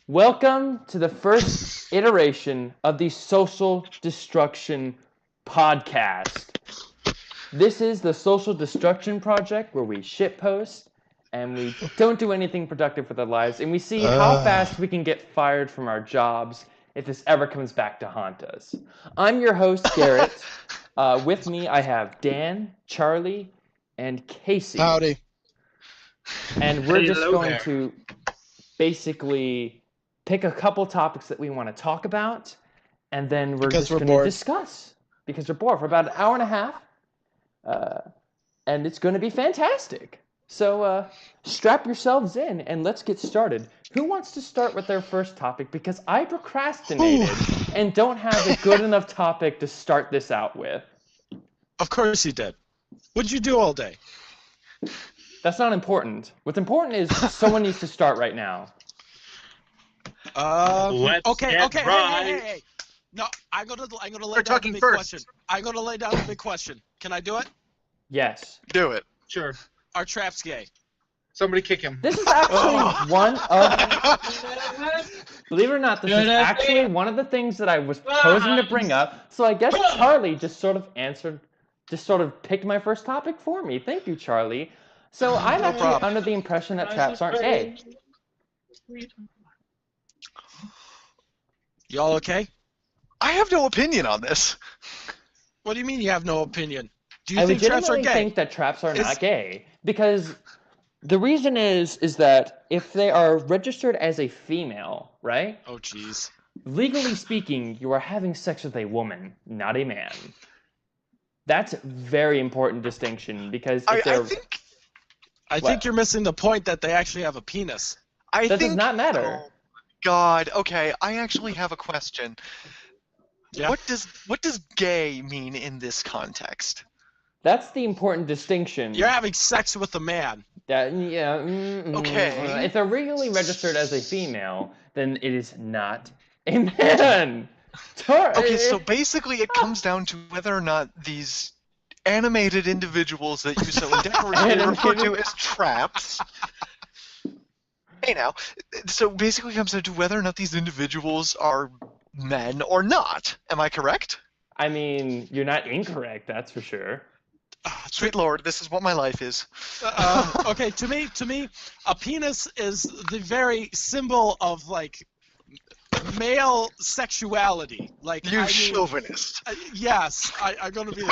Welcome to the first iteration of the Social Destruction Podcast. This is the Social Destruction Project where we shitpost and we don't do anything productive with our lives, and we see how fast we can get fired from our jobs if this ever comes back to haunt us. I'm your host, Garrett. With me, I have Dan, Charlie, and Casey. Howdy. And we're just Hello going there. to basically pick a couple topics that we want to talk about, and then we're Because just we're going to bored. discuss because we're bored for about an hour and a half, and it's going to be fantastic. So strap yourselves in and let's get started. Who wants to start with their first topic? Because I procrastinated and don't have a good enough topic to start this out with. Of course you did. What'd you do all day? That's not important. What's important is someone needs to start right now. Let's Okay. get right. Hey. No, I'm gonna lay We're down talking the big first. question. I'm gonna lay down the big question. Can I do it? Yes. Do it. Sure. Are traps gay? Somebody kick him. This is actually one of... Believe it or not, this is actually one of the things that I was posing to bring up. So I guess Charlie just sort of picked my first topic for me. Thank you, Charlie. So I'm No actually problem. under the impression that traps aren't gay. Y'all okay? I have no opinion on this. What do you mean you have no opinion? Do you I think traps are legitimately gay? think that traps are Is- not gay because the reason is that if they are registered as a female, right? Oh jeez. Legally speaking, you are having sex with a woman, not a man. That's a very important distinction because if I they're... think. I What? think you're missing the point that they actually have a penis. I That think. does not matter. Oh, God. Okay. I actually have a question. Yeah. What does gay mean in this context? That's the important distinction. You're having sex with a man. Okay. If they're legally registered as a female, then it is not a man. Okay, so basically it comes down to whether or not these animated individuals that you so indecorably refer to as traps. Hey now, so basically it comes down to whether or not these individuals are men or not. Am I correct? I mean, you're not incorrect, that's for sure. Sweet Lord, this is what my life is. Okay, to me, a penis is the very symbol of like male sexuality. Like You I mean, chauvinist. yes, I'm gonna be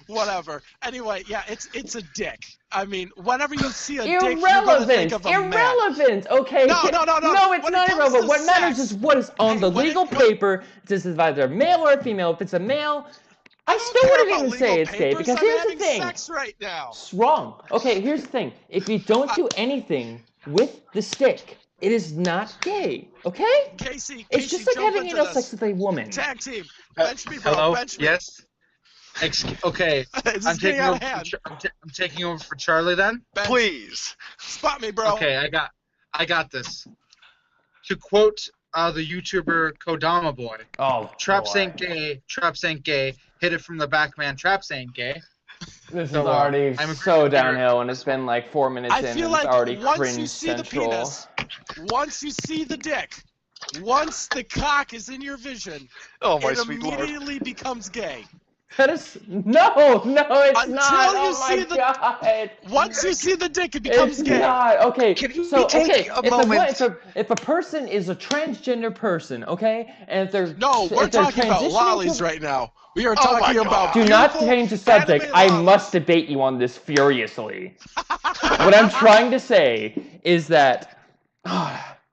whatever. Anyway, yeah, it's a dick. I mean, whenever you see a dick, you're gonna think of a man. Irrelevant! Okay. No. No, it's When not it comes irrelevant. to What matters sex- is what is on the when it legal co- paper. This is either male or a female. If it's a male, I still care wouldn't about even legal say it's gay papers. because I'm here's the having thing. sex right now. It's wrong. Okay, here's the thing. If you don't do anything with the stick, it is not gay. Okay? Casey, It's just like jump having into anal this. sex with a woman. Tag team, bench me, bro. Hello? Bench me. Yes? Okay. This I'm is getting taking, out over of hand. I'm taking over for Charlie then? Bench. Please. Spot me, bro. Okay, I got this. To quote the YouTuber Kodama Boy, Oh, traps boy. ain't gay, traps ain't gay, hit it from the back man, traps ain't gay. This is So, already I'm so agreeing with downhill, and it's been like 4 minutes I in, feel and like it's already once cringe you see central. the penis, once you see the dick, once the cock is in your vision, Oh my it sweet Lord. immediately becomes gay. That is no, it's Until not. you Oh my see the- God! Once you see the dick, it becomes It's gay. not okay. Can you So take okay, a if moment? if a person is a transgender person, okay, and if they're No, we're if they're talking about transitioning lollies to- right now. We are Oh my talking God. about Do not beautiful change the subject. anime I lollies. must debate you on this furiously. What I'm trying to say is that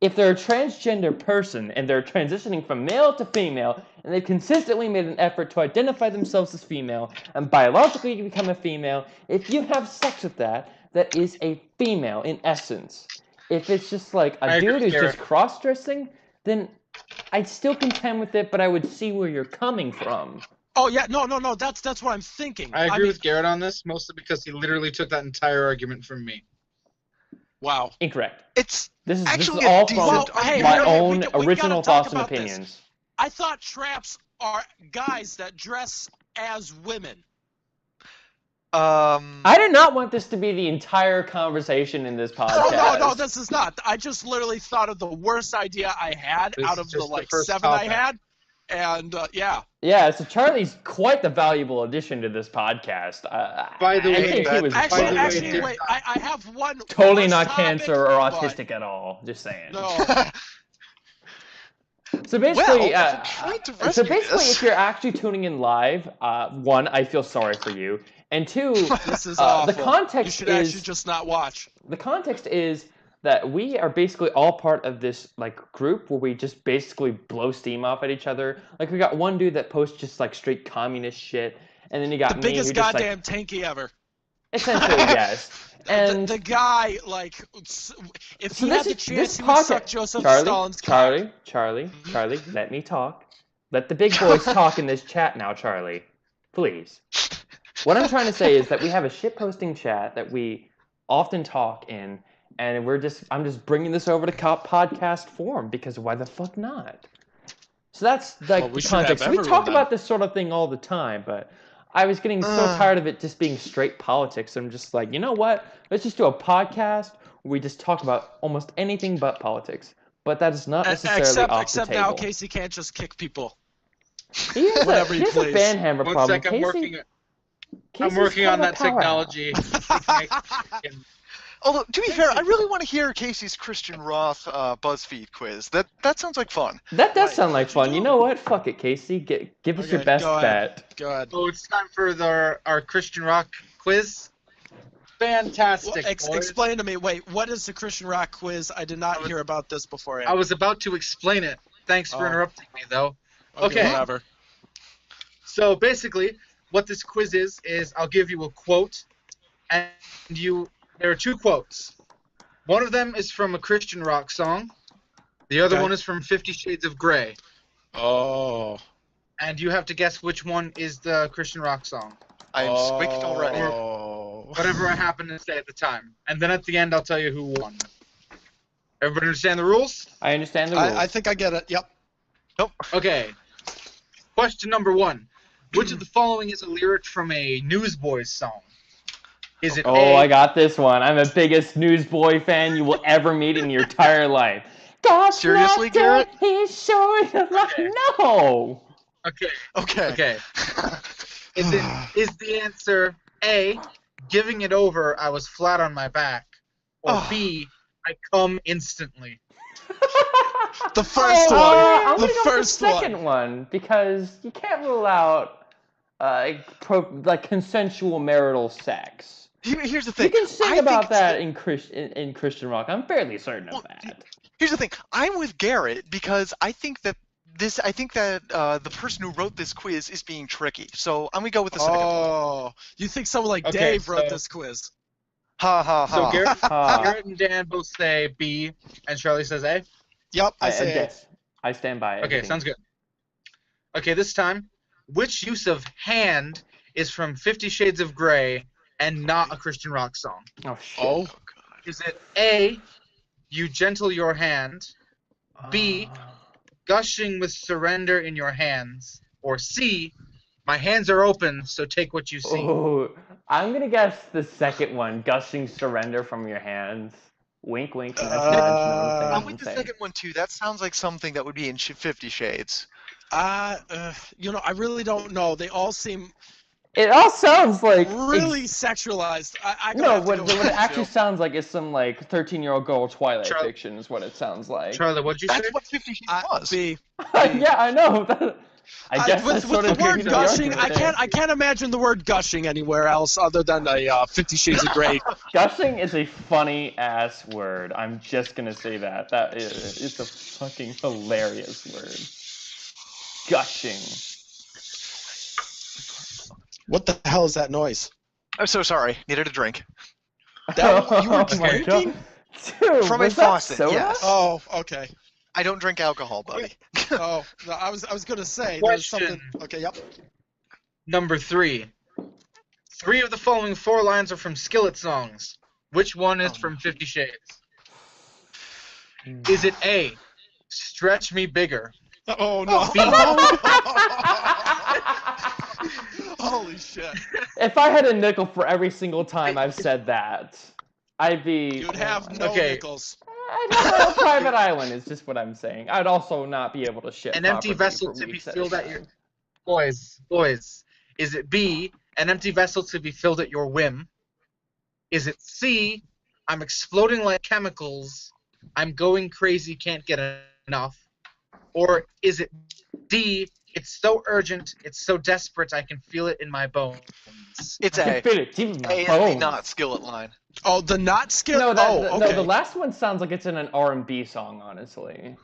if they're a transgender person and they're transitioning from male to female, and they've consistently made an effort to identify themselves as female and biologically become a female, if you have sex with that, that is a female in essence. If it's just like I a agree dude with who's just Garrett. cross-dressing, then I'd still contend with it, but I would see where you're coming from. Oh yeah, no. That's what I'm thinking. I agree mean, with Garrett on this, mostly because he literally took that entire argument from me. Wow. Incorrect. It's This is actually all a decent from Well, hey, my we own gotta original talk thoughts and about this. opinions. I thought traps are guys that dress as women. I did not want this to be the entire conversation in this podcast. No, this is not. I just literally thought of the worst idea I had This out is of the just the like first 7 topic. I had, and yeah. Yeah, so Charlie's quite the valuable addition to this podcast. By the I way, think he was By the way, Actually, there- wait. I have one. totally worse not topic, cancer or but- autistic at all. Just saying. No. So basically, Well, trying to so rescue basically, this. if you're actually tuning in live, one, I feel sorry for you, and two, This is the awful. context You should is actually just not watch. the context is that we are basically all part of this like group where we just basically blow steam off at each other. Like we got one dude that posts just like straight communist shit, and then you got The me biggest who just like goddamn tanky ever. essentially yes. And The guy, like, if so he had the chance, he would podcast- suck Joseph Stalin's cock. Charlie, let me talk. Let the big boys talk in this chat now, Charlie. Please. What I'm trying to say is that we have a shitposting chat that we often talk in, and I'm just bringing this over to podcast form because why the fuck not? So that's like Well, we the should have context. We everyone talk then. about this sort of thing all the time, but I was getting so tired of it just being straight politics. I'm just like, you know what? Let's just do a podcast where we just talk about almost anything but politics. But that is not necessarily off Except the table. now, Casey can't just kick people. He has whatever he you has a please. banhammer One problem. sec, I'm Casey's working kind on of a that powerhouse. technology. Although, to be fair, I really want to hear Casey's Christian Roth BuzzFeed quiz. That sounds like fun. That does Right. sound like fun. You know what? Fuck it, Casey. Give us your Okay, best go ahead. bet. Go ahead. So it's time for our Christian rock quiz. Fantastic. Well, boys. explain to me. Wait, what is the Christian rock quiz? I did not hear about this beforehand. I was about to explain it. Thanks for Oh. interrupting me, though. Okay. Whatever. So basically, what this quiz is I'll give you a quote, and there are two quotes. One of them is from a Christian rock song. The other Okay. one is from 50 Shades of Grey. Oh. And you have to guess which one is the Christian rock song. I'm squicked already. Oh. Whatever I happen to say at the time. And then at the end, I'll tell you who won. Everybody understand the rules? I understand the rules. I think I get it. Yep. Okay. Question number 1. Which of the following is a lyric from a Newsboys song? Is it Oh, A? I got this one. I'm the biggest Newsboy fan you will ever meet in your entire life. God, Seriously, Garrett? He's showing a lot. Okay. No. Okay. Okay. Okay. Is the answer A, giving it over, I was flat on my back, or Oh. B, I come instantly? The first I'm one. gonna The go with first the second one because you can't rule out consensual marital sex. Here's the You thing. can sing I think about it's- that in Christian rock. I'm fairly certain of Well, that. Here's the thing. I'm with Garrett because I think that the person who wrote this quiz is being tricky. So I'm gonna go with the second one. Oh. You think someone like Okay, Dave wrote so- this quiz? Ha ha So ha. Garrett and Dan both say B, and Charlie says A? Yep. I I say it. guess. I stand by it. Okay, sounds good. Okay, this time, which use of hand is from 50 Shades of Grey and not a Christian rock song? Oh shit. Oh. Is it A, you gentle your hand, B, gushing with surrender in your hands, or C, my hands are open, so take what you see? Oh, I'm gonna guess the second one, gushing surrender from your hands. Wink, wink. And that's conventional. I'm with the second one too. That sounds like something that would be in 50 Shades. I really don't know. They all seem It all sounds like really sexualized. I no. gotta have to What go what with it that, actually too. sounds like is some like 13-year-old girl Twilight Charlie- fiction is what it sounds like. Charlie, what'd you say? That's what 50 Shades was. B. Yeah, I know. I guess with that's sort the of word gives you gushing, argument I there. can't imagine the word gushing anywhere else other than a 50 Shades of Grey. Gushing is a funny ass word. I'm just gonna say that. It's a fucking hilarious word. Gushing. What the hell is that noise? I'm so sorry. Needed a drink. That, you were Oh my drinking? God. Dude, From a was that faucet, soda? yes. Oh, okay. I don't drink alcohol, buddy. Oh, no, I was gonna say there's something. Question. Okay, yep. Number 3. 3 of the following 4 lines are from Skillet songs. Which one is from 50 Shades? Is it A, stretch me bigger? Oh no. Holy shit. If I had a nickel for every single time I've said that, I'd be. You'd have no Okay. nickels. I'd have my own private island. Is just what I'm saying. I'd also not be able to shit An empty properly vessel for to be weeks filled at a at your time. boys. Is it B, an empty vessel to be filled at your whim? Is it C, I'm exploding like chemicals, I'm going crazy, can't get enough? Or is it D, it's so urgent, it's so desperate, I can feel it in my bones? It's I can A. feel it deep in my A is the bones. not skillet line. Oh, the not skill. No, okay. no, the last one sounds like it's in an R&B song. Honestly,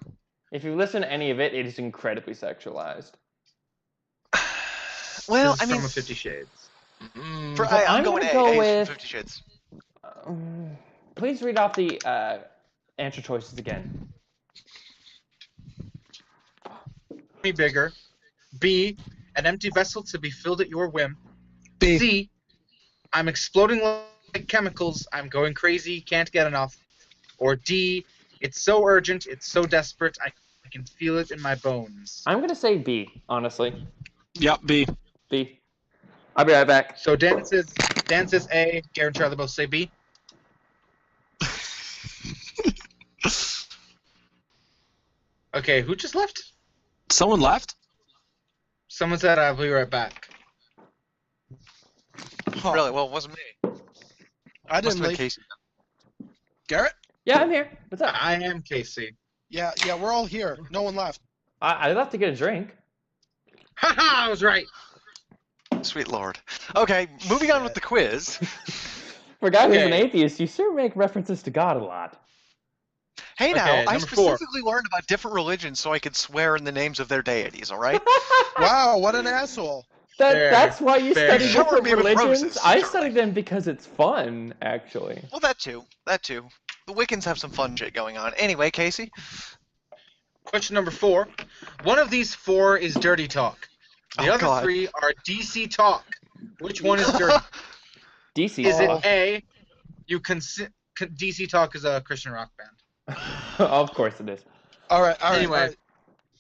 if you listen to any of it, it is incredibly sexualized. Well, This is I mean, from 50 Shades. for, But I'm I'm going gonna A. go A with- from 50 Shades. Please read off the answer choices again. Me bigger. B, an empty vessel to be filled at your whim. B. C, I'm exploding like chemicals, I'm going crazy, can't get enough. Or D, it's so urgent, it's so desperate, I can feel it in my bones. I'm gonna say B. Honestly, Yep, B. B. I'll be right back. So Dan says A, Garrett and Charlie both say B. Okay, who just left? Someone left? Someone said I'll be right back. Huh. Really? Well, it wasn't me. I Must didn't have been leave. Casey. Garrett? Yeah, I'm here. What's up? I am Casey. Yeah, we're all here. No one left. I left to get a drink. Haha, I was right. Sweet lord. Okay, moving on with the quiz. For a guy who's an Okay. atheist, you sure make references to God a lot. Hey now, Okay, I number 4. specifically learned about different religions so I could swear in the names of their deities, alright? Wow, what an asshole. Fair, That's why you fair. study You showered different me with religions. roses, I certainly. study them because it's fun, actually. Well, that too. The Wiccans have some fun shit going on. Anyway, Casey? Question number 4. One of these 4 is dirty talk. The Oh, other God. 3 are DC talk. Which one is dirty? DC. Is it A, DC talk is a Christian rock band. Of course it is. All right. Anyway.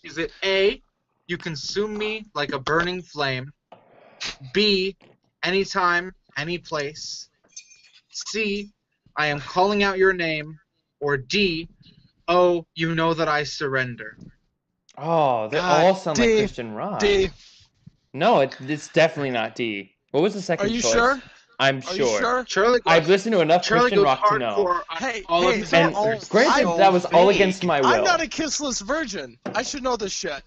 Is it A, you consume me like a burning flame? B, anytime, any place? C, I am calling out your name? Or D, oh, you know that I surrender? Oh, they God, all sound like D. Christian rock. D. No, it's definitely not D. What was the second Are you choice? sure? I'm Are you sure? Charlie goes, I've listened to enough Charlie Christian goes rock to know. hardcore on Hey, all of hey, his they're And all answers. granted, so that was all vague. against my will. I'm not a kissless virgin. I should know this shit.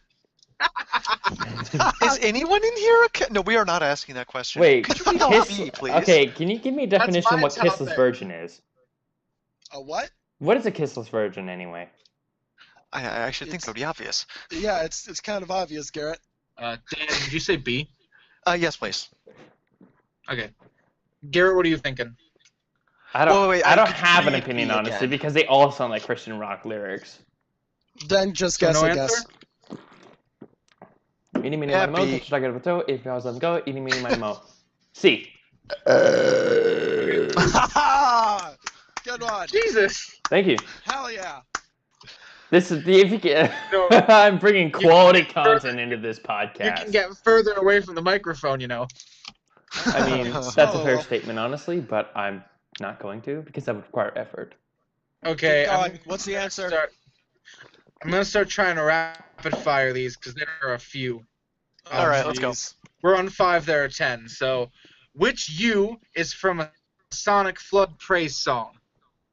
Is anyone in here No, we are not asking that question. Wait, Could you read all kiss... B, please? Okay, can you give me a definition of my what kissless topic. virgin is? A what? What is a kissless virgin anyway? I actually think that would be obvious. Yeah, it's kind of obvious, Garrett. Dan, did you say B? Yes, please. Okay. Garrett, what are you thinking? I don't. Wait, I don't could you have an read opinion B honestly again? because they all sound like Christian rock lyrics. Then just So guess, no I answer? guess. Eeny, meeny, Yeah, miny, mo. B. Catch a dog out of a toe. If I was let him go, eeny, meeny, miny, mo. C. Good one. Jesus! Thank you. Hell yeah. This is the if you can, No. I'm bringing quality can- content into this You podcast. can get further away from the microphone, you know. I mean, that's a fair statement, honestly, but I'm not going to because that would require effort. Okay, Keep going. What's the answer? I'm gonna start trying to rapid fire these because there are a few. All right, let's go. jeez. We're on 5, there are 10. So, which U is from a Sonic Flood praise song?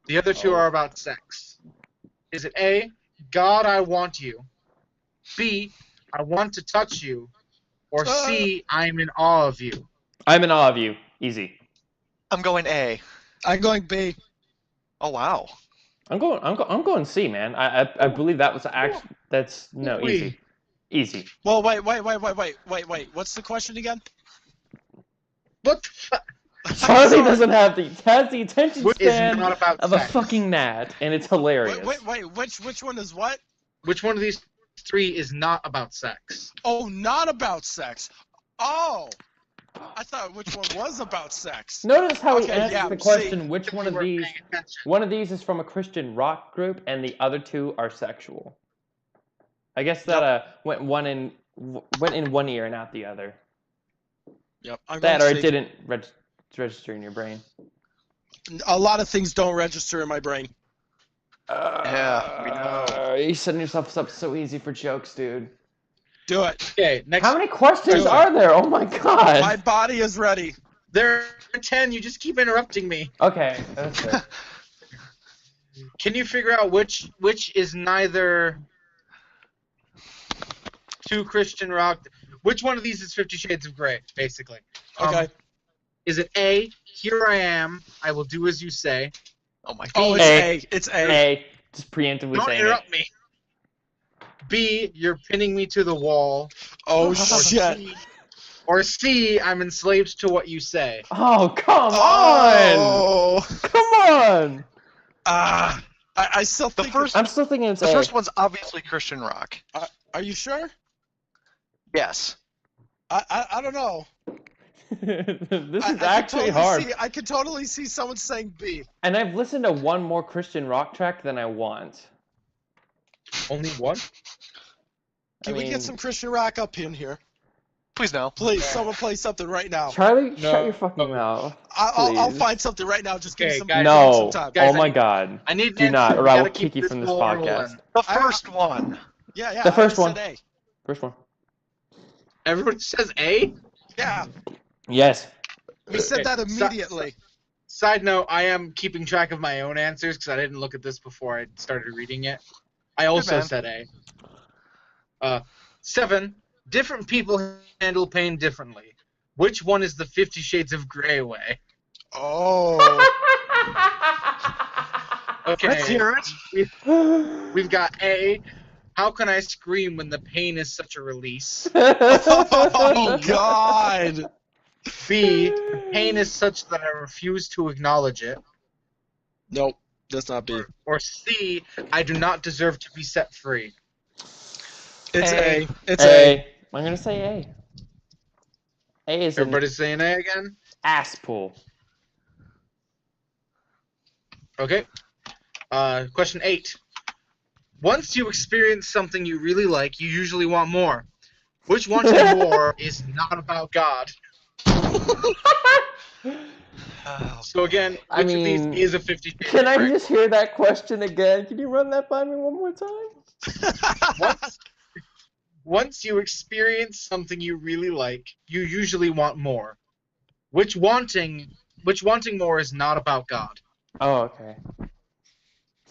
The other 2 are about sex. Is it A, God, I want you? B, I want to touch you? Or C, I'm in awe of you? I'm in awe of you. Easy. I'm going A. I'm going B. Oh, wow. I'm going C, man. I believe that was actually that's no Wait. easy. Easy. Well, wait. What's the question again? What the fuck? Charlie sorry. doesn't have has the attention Which is span not about of a sex. fucking gnat, and it's hilarious. Wait. Which one is what? Which one of these 3 is not about sex? Oh, not about sex. Oh. I thought which one was about sex. Notice how he Okay, answers yeah, the see. question, which one of We weren't these paying attention. one of these is from a Christian rock group and the other 2 are sexual. I guess that went in one ear and out the other. Yep. I'm That or going it C. didn't register in your brain. A lot of things don't register in my brain. Yeah, we know. You're setting yourself up so easy for jokes, dude. Do it. Okay, next. How many questions Do it. are there? Oh my god. My body is ready. There are 10. You just keep interrupting me. Okay, that's fair. Can you figure out which is neither two Christian rock? Which one of these is 50 Shades of Grey, basically? Okay. Is it A, here I am, I will do as you say? Oh my Oh, god. it's A. A. It's A. A. Just preemptively Don't saying interrupt it. me. B, you're pinning me to the wall. Oh, Or shit. C, or C, I'm enslaved to what you say. Oh, come on! Oh. Come on! I still The think first, I'm still thinking it's the A. first one's obviously Christian rock. Are you sure? Yes. I don't know. This I is can actually totally hard. I can totally see someone saying B. And I've listened to one more Christian rock track than I want. Only one? Can we mean- get some Christian rock up in here? Please no. Please, someone play something right now. Charlie, No. shut your fucking mouth. I'll please. find something right now. Just give me Okay, some, guys. No. some time. Guys, Oh my god. I need an Do not, answer. or We I will gotta keep kick you from this ball podcast. rolling. The first one. Yeah, The I first already one. said First one. Everyone says A? A. Yeah, Yes. we said Okay, that immediately. Side note, I am keeping track of my own answers because I didn't look at this before I started reading it. I also man. said A. 7. Different people handle pain differently. Which one is the 50 Shades of Grey way? Oh. Okay. Let's hear it. We've got A. How can I scream when the pain is such a release? Oh God. B. The pain is such that I refuse to acknowledge it. Nope, that's not B. Or C. I do not deserve to be set free. It's A. A. It's A. A. I'm gonna say A. A is an Everybody's saying A again? ass pull. Okay. Question 8. Once you experience something you really like, you usually want more. Which wanting more is not about God? Oh, So again, which I of these mean, is a 50 Shades Can of I Grey? just hear that question again? Can you run that by me one more time? Once you experience something you really like, you usually want more. Which wanting more is not about God. Oh, okay.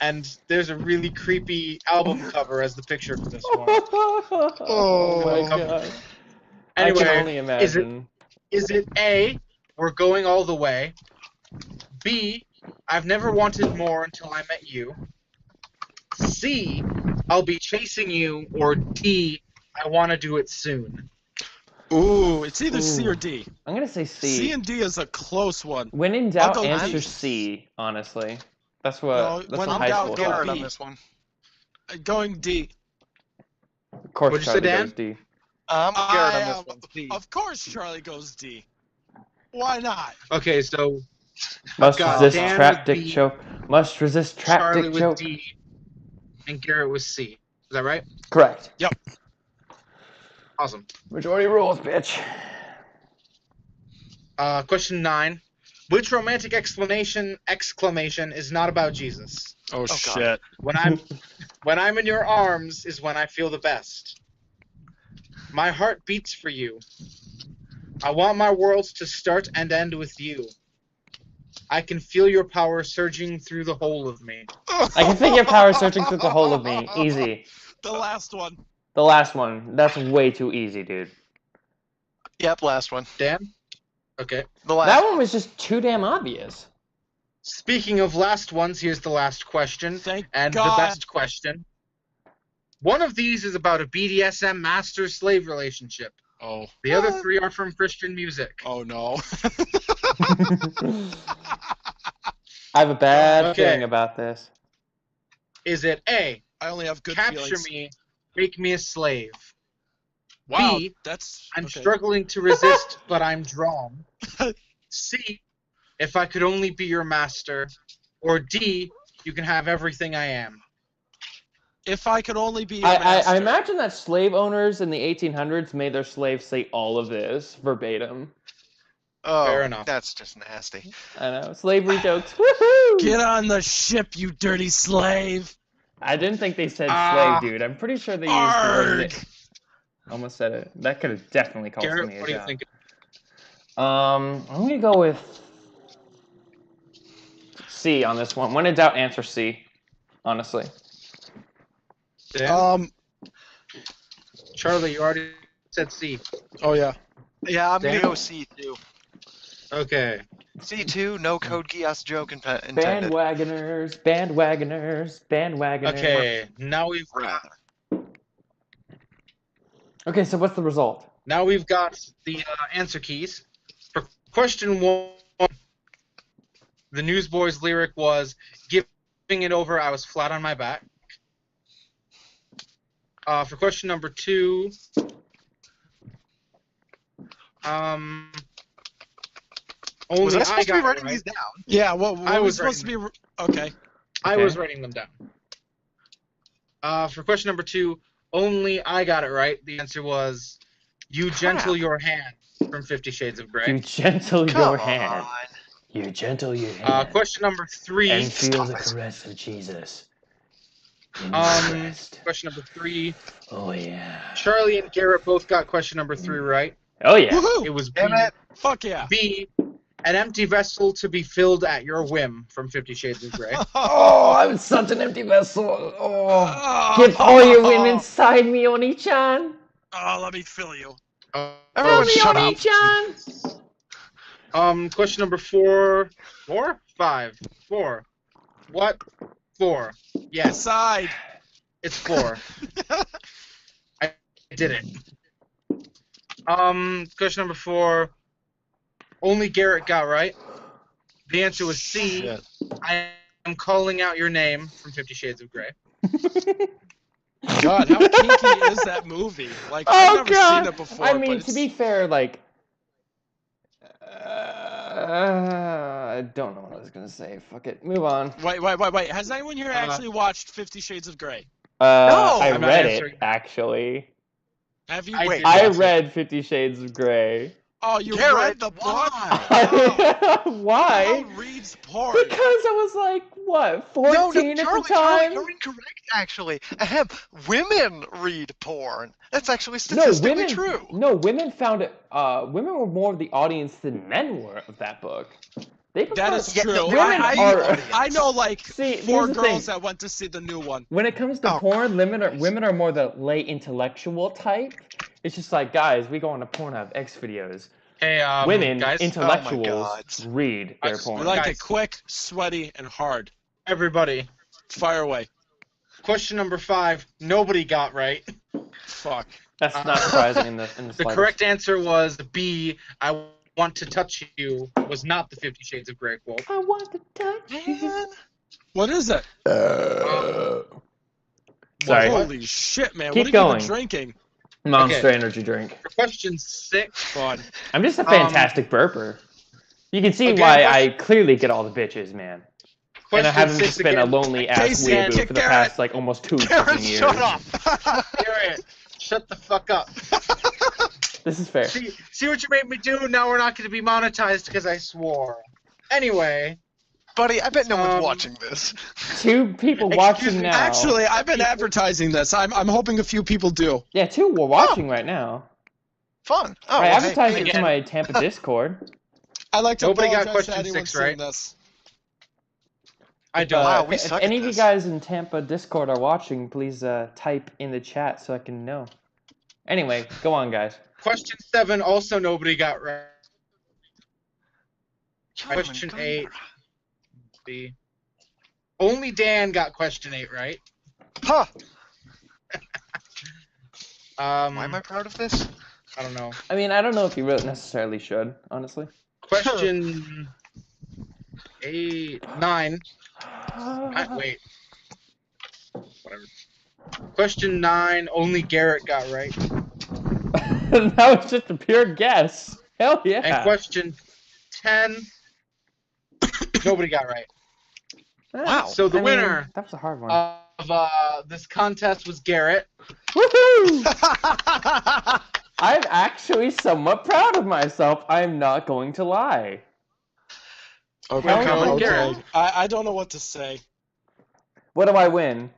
And there's a really creepy album cover as the picture for this one. Oh my Oh. god. I can Anyway, only imagine. is it A, we're going all the way? B, I've never wanted more until I met you? C, I'll be chasing you? Or D, I want to do it soon? Ooh, it's either C Ooh. or D. I'm gonna say C. C and D is a close one. When in I'll doubt, go answer D. C. Honestly, that's No, what when what in high doubt, school go taught Garrett me. on B. this one. Going D. Of course, What'd you say, Charlie Dan? goes D. I'm Garrett on this one. D. Of course, Charlie goes D. Why not? Okay, so Must got resist Dan trap with dick B, choke. Must resist trap Charlie dick with choke. D, and Garrett with C. Is that right? Correct. Awesome. Majority rules, bitch. Question 9. Which romantic exclamation is not about Jesus? Oh, God. shit. When I'm in your arms is when I feel the best. My heart beats for you. I want my worlds to start and end with you. I can feel your power surging through the whole of me. I can feel your power searching through the whole of me. Easy. The last one. The last one. That's way too easy, dude. Yep, last one. Dan? Okay. The last That one was just too damn obvious. Speaking of last ones, here's the last question. Thank And God. the best question. One of these is about a BDSM master-slave relationship. Oh. The other 3 are from Christian music. Oh, no. I have a bad Okay. feeling about this. Is it A, I only have good capture feelings. me, make me a slave? Wow, B, that's... I'm okay. struggling to resist, but I'm drawn. C, if I could only be your master. Or D, you can have everything I am. If I could only be your I master. imagine that slave owners in the 1800s made their slaves say all of this verbatim. Oh, Fair enough. that's just nasty. I know. Slavery jokes. Woohoo! Get on the ship, you dirty slave. I didn't think they said Ah. slave, dude. I'm pretty sure they used the word. Arg. Almost said it. That could have definitely cost Garrett, me a what do you job. think? I'm gonna go with C on this one. When in doubt, answer C. Honestly. Dan? Charlie, you already said C. Oh yeah. Yeah, I'm Dan? gonna go C2. Okay. C2, no Code Geass joke intended. Bandwagoners. Okay. Now we've got So what's the result? the answer keys. For question 1, the Newsboys lyric was "Giving it over, I was flat on my back." For question number 2, only Was I supposed to be got it writing right. these down? Yeah. What I was was supposed to be? Okay. I Okay. was writing them down. For question number 2, only I got it right. The answer was "You gentle your hand" from 50 Shades of You Grey. gentle Come your hand. on. You gentle your hand. Question number 3. and feel Stop the it. caress of Jesus. In your breast. Question number 3. Oh yeah. Charlie and Garrett both got question number 3 right. Oh yeah. Woohoo! It was B. Damn it. Fuck yeah. B. An empty vessel to be filled at your whim from 50 Shades of Grey. Oh, I'm such an empty vessel. Oh. Oh, Give all your women inside me, Oni-chan. Oh, let me fill you. Everyone shut up. Oni-chan. Question number 4. 4? 5. 4. What? 4. Yes, Decide. it's 4. I did it. Question number 4. Only Garrett got right. The answer was C. Shit. I am calling out your name from 50 Shades of Grey. God, how kinky is that movie? Like, Oh I've never god. seen it before. I but mean, it's... to be fair, like, I don't know what I was gonna say. Fuck it. Move on. Wait. Has anyone here actually watched 50 Shades of Grey? I I'm not read answering it that. actually. Have you? I Wait. did. I watch it. read 50 Shades of Grey. Oh, you Garrett, read the book? why? Why? Who reads porn? Because I was like, what, 14 No, at the Charlie, time? you're incorrect, actually. Ahem, women read porn. That's actually No, statistically women. true. No, women found it. Women were more of the audience than men were of that book. They That prefer- is Yeah, true. no, women I are- know like See, 4 here's the girls thing. that went to see the new one. When it comes to Oh, porn, women are more the late intellectual type. It's just like, guys, we go on to Pornhub X videos. Hey, Women, guys, intellectuals, God. read their We We porn. like Guys. it quick, sweaty, and hard. everybody. Fire away. Question number 5. Nobody got right. Fuck. That's not surprising in the The slightest. correct answer was B. I want to touch you. Was not the 50 Shades of Grey quote. I want to touch you. Man. What is it? Sorry. What? Holy shit, man. Keep what have going. you been drinking? Monster Okay. energy drink. For question 6. Fun. I'm just a fantastic burper. You can see again, why question- I clearly get all the bitches, man. And I Question haven't 6 just been a again. lonely ass Casey, weeaboo kick for the Garrett. past like almost 2 Garrett, fucking years. shut up. Garrett, shut the fuck up. This is fair. See what you made me do? Now we're not going to be monetized because I swore. Anyway, Buddy, I bet no one's Um, watching this. 2 people Excuse watching me. now. Actually, I've been advertising this. I'm hoping a few people do. Yeah, 2 were watching right now. Fun. Oh, I well, hey, advertised it to again. my Tampa Discord. I'd like to Nobody got apologize question to anyone 6 seeing right? this. I don't. Wow, we if suck any at of you this. guys in Tampa Discord are watching, please type in the chat so I can know. Anyway, go on, guys. Question 7, also nobody got right. Charlie, Question come 8. here. B. Only Dan got question 8 right. Huh. Why Why am I proud of this? I don't know. I mean, I don't know if you really necessarily should, honestly. Question 9. Wait. Whatever. Question 9. Only Garrett got right. That was just a pure guess. Hell yeah. And question 10. Nobody got right. Wow. So the winner That was a hard one. of this contest was Garrett. Woohoo! I'm actually somewhat proud of myself. I'm not going to lie. Okay, Hell yeah. okay. I don't know what to say. What do I win?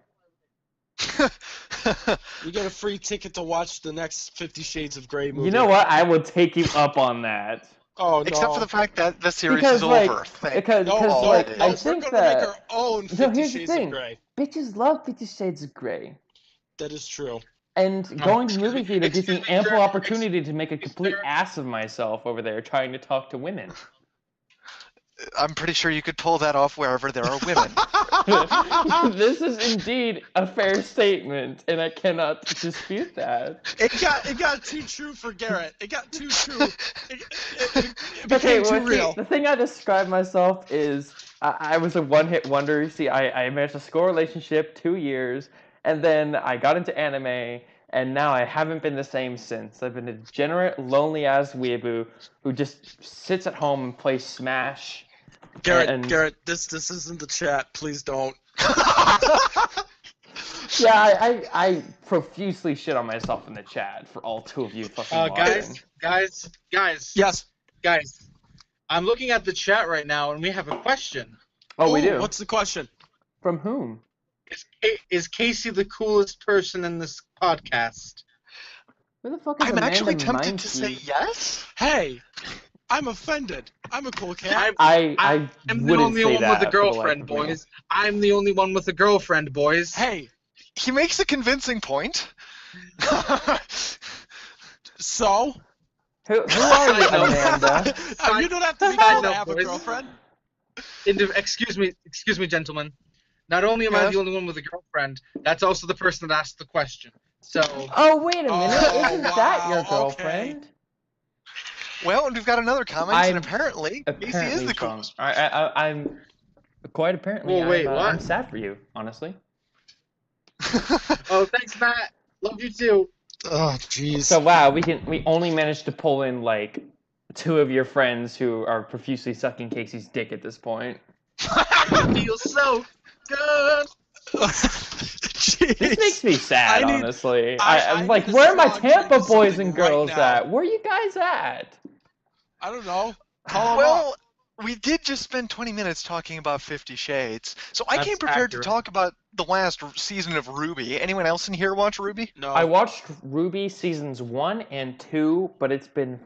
You get a free ticket to watch the next 50 Shades of Grey movie. You know what? I will take you up on that. Oh, no. Except for the fact that the series Because, is like, over. because, No, like, no, I we're think going to that... make our own 50 No, here's the Shades of thing. Grey. Bitches love 50 Shades of Grey. That is true. And going to the excuse movie me, theater gives me excuse me, ample sir. opportunity to make a complete Sir. ass of myself over there trying to talk to women. I'm pretty sure you could pull that off wherever there are women. This is indeed a fair statement, and I cannot dispute that. It got too true for Garrett. It got too true. It Okay, became well, too see, real. the thing I describe myself is I was a one-hit wonder. You see, I managed to score a relationship 2 years, and then I got into anime, and now I haven't been the same since. I've been a degenerate, lonely-ass weeaboo who just sits at home and plays Smash. Garrett, this isn't the chat. Please don't. Yeah, I profusely shit on myself in the chat for all two of you fucking watching. Guys. Yes. Guys, I'm looking at the chat right now, and we have a question. Oh, we Ooh, do? What's the question? From whom? Is Casey the coolest person in this podcast? Who the fuck is I'm Amanda actually tempted to say Meinke? yes. Hey, I'm offended. I'm a cool cat. I I'm the wouldn't only say one that with a for the life girlfriend, of me. boys. I'm the only one with a girlfriend, boys. Hey, He makes a convincing point. so? Who are you, Amanda? You don't have to be Side cool to note, have a boys. girlfriend. Excuse me, gentlemen. Not only am I Yes? the only one with a girlfriend, that's also the person that asked the question. So, Oh, wait a minute. Oh, Isn't that your wow, girlfriend? Well, we've got another comment, and apparently Casey is the Sean. coolest. I'm quite apparently. Well, wait, I'm, what? I'm sad for you, honestly. oh, thanks, Matt. Love you too. Oh, jeez. So wow, we only managed to pull in like two of your friends who are profusely sucking Casey's dick at this point. It feels so good. Jeez. This makes me sad, I need- honestly. I I'm like, need a where are my strong drink Tampa of boys something and right girls now. at? Where are you guys at? I don't know. Call him up. Well, we did just spend 20 minutes talking about 50 Shades, so I That's came prepared accurate. to talk about the last season of Ruby. Anyone else in here watch Ruby? No. I watched Ruby seasons 1 and 2, but it's been,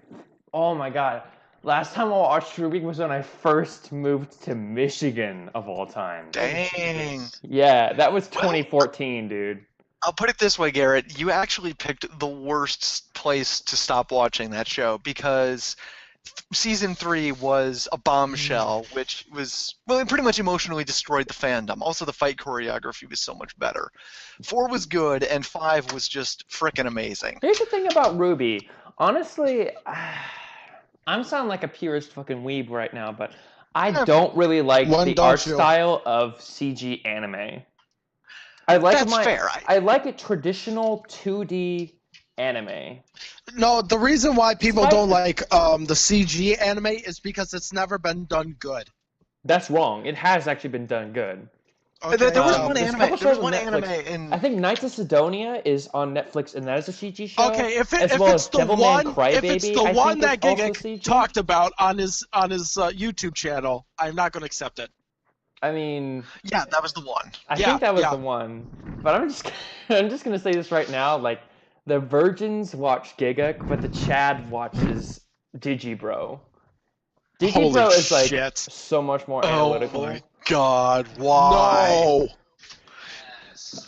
oh my god. Last time I watched Ruby was when I first moved to Michigan, of all time. Dang. Yeah, that was 2014, dude. I'll put it this way, Garrett. You actually picked the worst place to stop watching that show because season 3 was a bombshell, which was, well, it pretty much emotionally destroyed the fandom. Also, the fight choreography was so much better. 4 was good, and 5 was just frickin' amazing. Here's the thing about Ruby. Honestly, I'm sounding like a purist fucking weeb right now, but I don't really like When the don't art you? style of CG anime. I like That's fair. I like it traditional 2D anime. No, the reason why people Despite don't the- like the CG anime is because it's never been done good. That's wrong. It has actually been done good. There was Um, one there's a anime. couple There was shows on one anime Netflix. in. I think Knights of Sidonia is on Netflix, and that is a CG show. Okay, if as it's well as the Devilman one, Crybaby, if it's the I one think that is also Giga CG. talked about on his YouTube channel, I'm not going to accept it. I mean, Yeah, that was the one. I Yeah, think that was yeah. the one. But I'm just gonna say this right now. Like, the virgins watch Giga, but the Chad watches Digibro. Digibro Holy is like shit. so much more analytical. my God, why? No.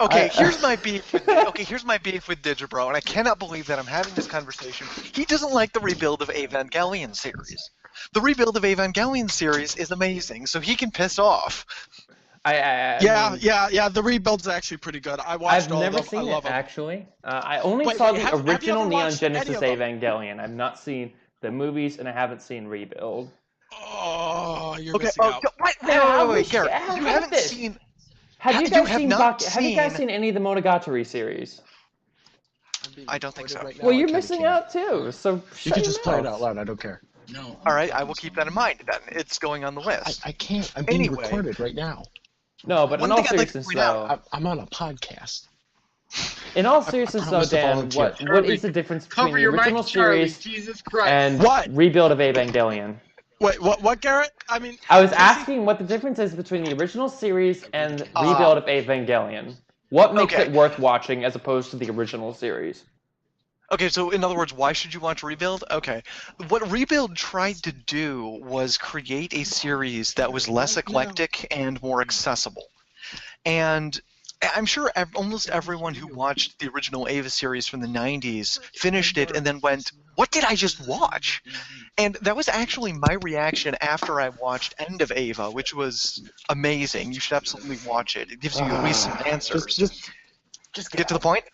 Okay, I- here's my beef with Digibro, and I cannot believe that I'm having this conversation. He doesn't like the rebuild of Evangelion series. The rebuild of Evangelion series is amazing, so he can piss off. I Yeah. The rebuild's actually pretty good. I watched I've all never of them. seen I love it them. actually. I only Wait, saw wait, the have you original ever Neon watched any Genesis of them? Evangelion. I've not seen the movies, and I haven't seen Rebuild. Oh, you're Okay, missing out. wait, Garrett. How You about haven't this? seen. Have you You guys have seen not Have you guys seen- seen any of the Monogatari series? I don't think so. Well, you're missing out too. So You shut can your just play it mouth. out loud. I don't care. No. All right, I will keep that in mind. Then it's going on the list. I can't. I'm being Anyway. recorded right now. No, but One in all thing I'd like to seriousness, point out- though, I'm on a podcast. In all seriousness, though, promise to Dan, volunteer. what Charlie, is the difference between Cover the your original mic, Charlie. series Jesus Christ. and What? Rebuild of Evangelion? Wait, what, Garrett? I mean, I was Casey? asking what the difference is between the original series and Rebuild of Evangelion. What makes Okay. it worth watching as opposed to the original series? Okay, so in other words, why should you watch Rebuild? Okay. What Rebuild tried to do was create a series that was less eclectic and more accessible. And I'm sure almost everyone who watched the original Ava series from the 90s finished it and then went, what did I just watch? And that was actually my reaction after I watched End of Ava, which was amazing. You should absolutely watch it. It gives you at least some answers. Just Get to the point?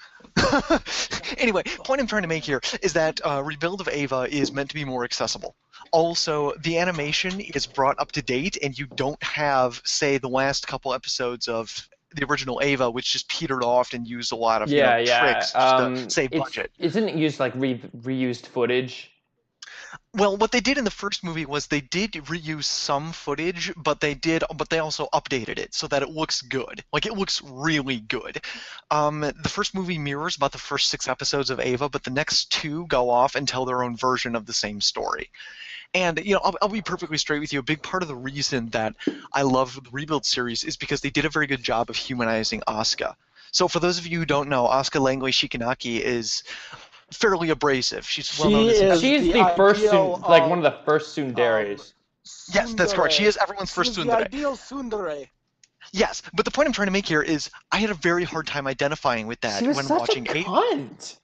Anyway, point I'm trying to make here is that Rebuild of Ava is meant to be more accessible. Also, the animation is brought up to date, and you don't have, say, the last couple episodes of the original Ava, which just petered off and used a lot of tricks just to save budget. Isn't it used like reused footage? Well, what they did in the first movie was they did reuse some footage, but they also updated it so that it looks good. Like, it looks really good. The first movie mirrors about the first 6 episodes of Ava, but the next 2 go off and tell their own version of the same story. And, I'll be perfectly straight with you. A big part of the reason that I love the Rebuild series is because they did a very good job of humanizing Asuka. So for those of you who don't know, Asuka Langley Shikanaki is fairly abrasive. She's well known as She is the first, one of the first tsunderes. Yes, that's correct. She is everyone's first She's tsundere. the ideal tsundere. Yes, but the point I'm trying to make here is I had a very hard time identifying with that She was when such watching a Ava. cunt.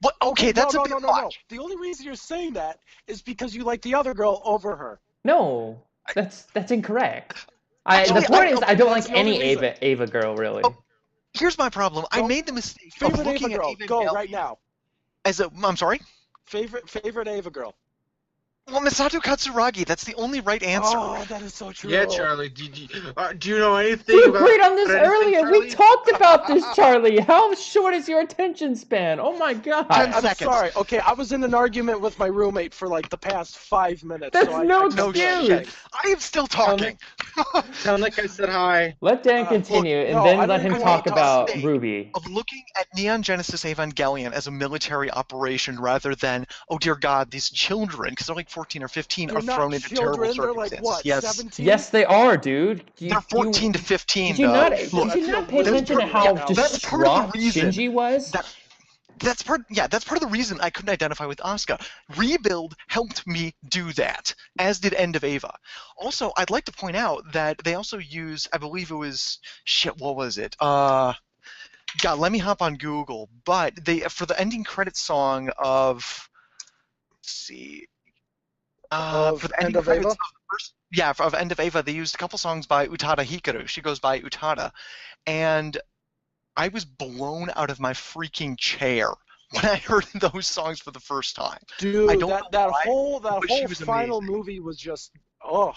What? Okay, that's no, a bit no. much. The only reason you're saying that is because you like the other girl over her. No, that's incorrect. Actually, The point is, I don't that's like the only any reason. Ava girl, really. Oh, Here's my problem. I made the mistake of Favorite looking Ava girl, at go Evangelion right now. I'm sorry? Favorite Ava girl. Well, Misato Katsuragi, that's the only right answer. Oh, that is so true. Yeah, Charlie. Do you know anything We about agreed on this anything, earlier. Charlie? We talked about this, Charlie. How short is your attention span? Oh my god. 10 I'm seconds. sorry. Okay, I was in an argument with my roommate for like the past 5 minutes. That's so no I excuse. I am still talking. Sound like I said hi. Let Dan continue, and no, I then don't let him even talk wanna about talk. Ruby. Of looking at Neon Genesis Evangelion as a military operation rather than, oh dear God, these children, because they're like 14 or 15, They're are not thrown into children, terrible they're like circumstances. what, Yes. 17? Yes, they are, dude. They're 14 to 15, Did you though. not? Look, Did you not pay that's attention to part- how yeah, that's part of distraught the reason Shinji was? That's part of the reason I couldn't identify with Asuka. Rebuild helped me do that, as did End of Ava. Also, I'd like to point out that they also use, I believe it was, what was it? God, let me hop on Google. But they, for the ending credit song of, let's see, Of for the End ending of credits Ava? of the first, of End of Ava, they used a couple songs by Utada Hikaru. She goes by Utada, and I was blown out of my freaking chair when I heard those songs for the first time. Dude, I don't know that why, whole but she was final amazing. movie was just Yeah,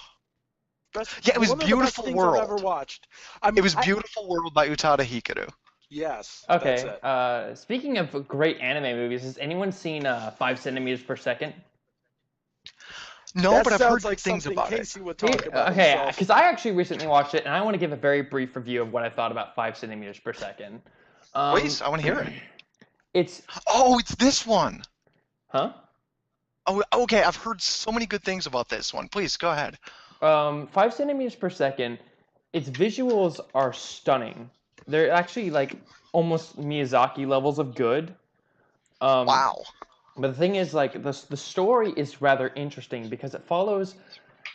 it was one of the Beautiful best things World. I've ever watched. I mean, It was Beautiful World by Utada Hikaru. Yes. Okay. That's it. Speaking of great anime movies, has anyone seen 5 centimeters per second? No, That but I've heard sounds good like things something about it. Casey would talk about Okay, himself. because I actually recently watched it, and I want to give a very brief review of what I thought about 5 centimeters per second. Please, I want to hear it. It's Oh, it's this one. huh? Oh, okay. I've heard so many good things about this one. Please go ahead. 5 centimeters per second. Its visuals are stunning. They're actually like almost Miyazaki levels of good. Wow. But the thing is, like, the story is rather interesting because it follows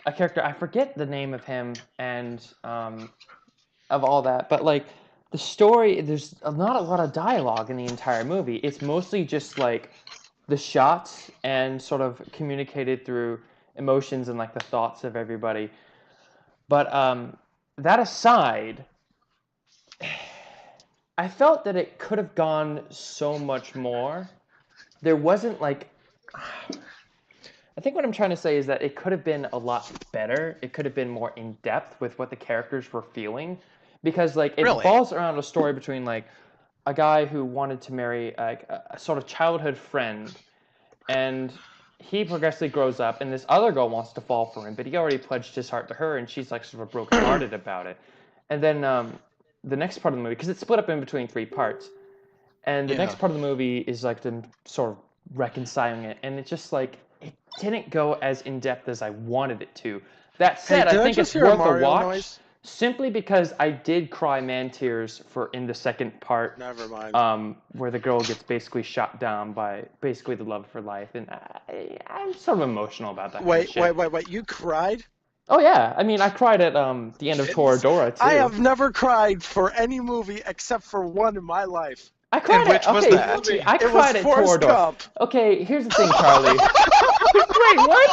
a character. I forget the name of him and of all that, but like the story, there's not a lot of dialogue in the entire movie. It's mostly just like the shots and sort of communicated through emotions and like the thoughts of everybody. But that aside, I felt that it could have gone so much more. There wasn't like, I think what I'm trying to say is that it could have been a lot better. It could have been more in depth with what the characters were feeling, because like it Really? revolves around a story between like a guy who wanted to marry like a sort of childhood friend, and he progressively grows up, and this other girl wants to fall for him, but he already pledged his heart to her, and she's like sort of brokenhearted about it. And then the next part of the movie, because it's split up in between 3 parts, and the Yeah. next part of the movie is like them sort of reconciling it, and it's just like it didn't go as in depth as I wanted it to. That said, did I I think just it's hear a worth a Mario watch noise? simply because I did cry man tears in the second part. Never mind. Where the girl gets basically shot down by basically the love of her life, and I'm sort of emotional about that kind of shit. Wait! You cried? Oh yeah, I mean I cried at the end of Toradora too. I have never cried for any movie except for one in my life. I cried And which at, was okay, that? okay, I It was cried at Forrest Toradora. Gump. Okay, here's the thing, Charlie. Wait, what?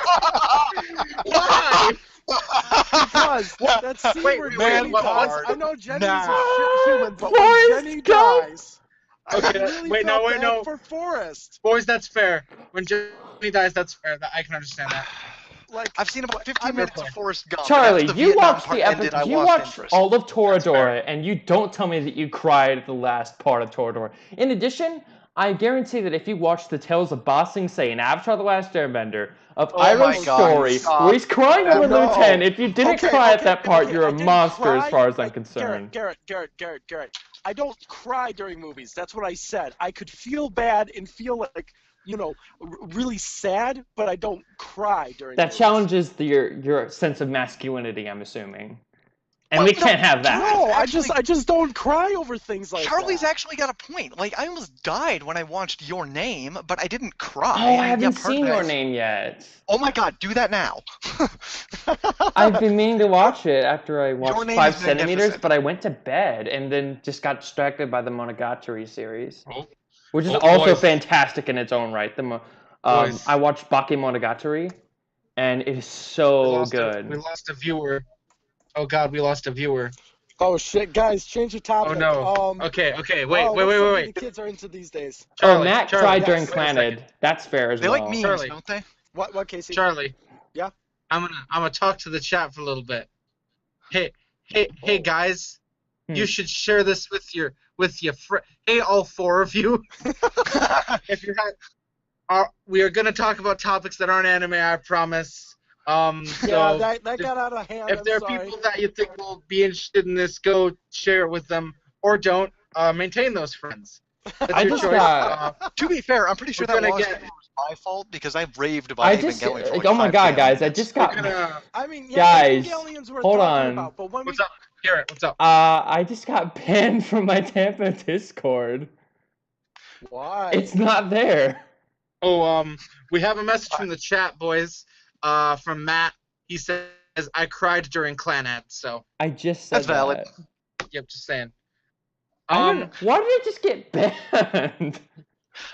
Why? Because that scene Wait, where man, Jenny what- dies, what- I know Jenny's Nah. a human, but Forrest when Jenny Gump? dies, I Okay, really wait, felt no, wait, bad no. for Forrest. Boys, that's fair. When Jenny dies, that's fair. I can understand that. Like, I've seen about 15 minutes of Forrest Gump. Charlie, After the you Vietnam watched part the ended, episode. I You lost watched interest. all of Toradora, fair. and you don't tell me that you cried at the last part of Toradora. In addition, I guarantee that if you watch the Tales of Ba Sing Se in Avatar: The Last Airbender of Oh my Iroh's God, story, stop. where he's crying over No. Lieutenant, if you didn't cry at that part, you're I a didn't monster as cry. far as I'm concerned. Garrett. I don't cry during movies. That's what I said. I could feel bad and feel like, really sad, but I don't cry during That movies. challenges your sense of masculinity, I'm assuming. And Well, we no, can't have that. No, Actually- I just don't cry over things like Charlie's that. actually got a point. Like, I almost died when I watched Your Name, but I didn't cry. Oh, I Yeah, haven't part of seen that Your is- Name yet. Oh my God, do that now. I've been meaning to watch it after I watched Name 5 is centimeters, magnificent. but I went to bed and then just got distracted by the Monogatari series, Oh. which is Oh, also boys. fantastic in its own right. Boys. I watched Bakemonogatari, and it is so we good. lost a viewer. Oh God, we lost a viewer. Oh shit, guys, change the topic. Oh no. Okay, wait. The kids are into these days. Oh, Matt Charlie, cried yes, during wait a second. Planet. That's fair as They well. like memes, Charlie. don't they? What, Casey? Charlie. Yeah? I'm gonna talk to the chat for a little bit. Hey guys, you should share this with your Hey, all four of you. If you're not, we are gonna talk about topics that aren't anime, I promise. Yeah, So that got out of hand. if there are people that you think will be interested in this, go share it with them, or don't. Maintain those friends. That's I your just choice. got- To be fair, I'm pretty sure We're that gonna was get- my fault because I've raved about Evangelion for like oh my 5 god, damn guys, I minutes. just We're got gonna. I mean, yeah, Guys, Evangelion's worth hold talking on. about, but when What's up, Garrett? What's up? I just got banned from my Tampa Discord. Why? It's not there. Oh, we have a message from the chat, boys. From Matt. He says, "I cried during Clanad." So, I just said That's valid. that. yep, just saying. I don't, why did it just get banned?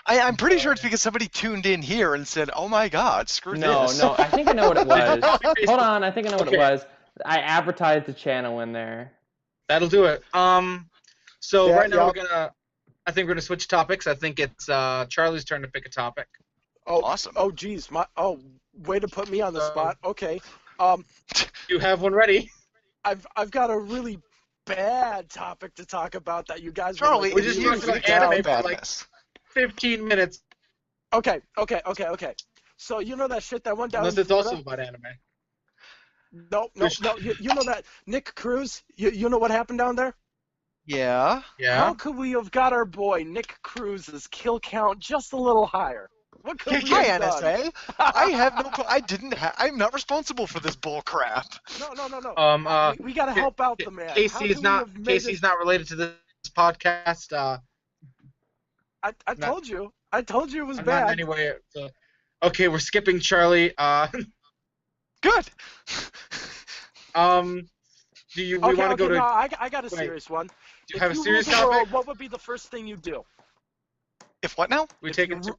I'm pretty sure it's because somebody tuned in here and said, "Oh my God, screw No, this." I think I know what it was. Copy-paste Hold on, I think I know what it Okay. was. I advertised the channel in there. That'll do it. So Yeah, right now yeah. I think we're gonna switch topics. I think it's Charlie's turn to pick a topic. Oh, Awesome. Oh, geez, way to put me on the spot. Okay, You have one ready? I've got a really bad topic to talk about that you guys. Charlie, We were just really talked about freaked out. anime for like 15 minutes, Okay. So you know that shit that went down. unless in it's also Florida? about anime. No. You know that Nick Cruz. You know what happened down there? Yeah. Yeah. How could we have got our boy Nick Cruz's kill count just a little higher? What could we Hi, have done? NSA. I have no. I didn't. I'm not responsible for this bull crap. No. We gotta help out the man. How Casey's could we not have made Casey's not related to this podcast. I told you. I told you it was Not in bad. any way. So. Okay, we're skipping Charlie. Good. Do you? We want to go to? No, I got a Wait. serious one. Do you If have a you serious ruled the world, topic? what would be the first thing you do? If what now? We If take you it to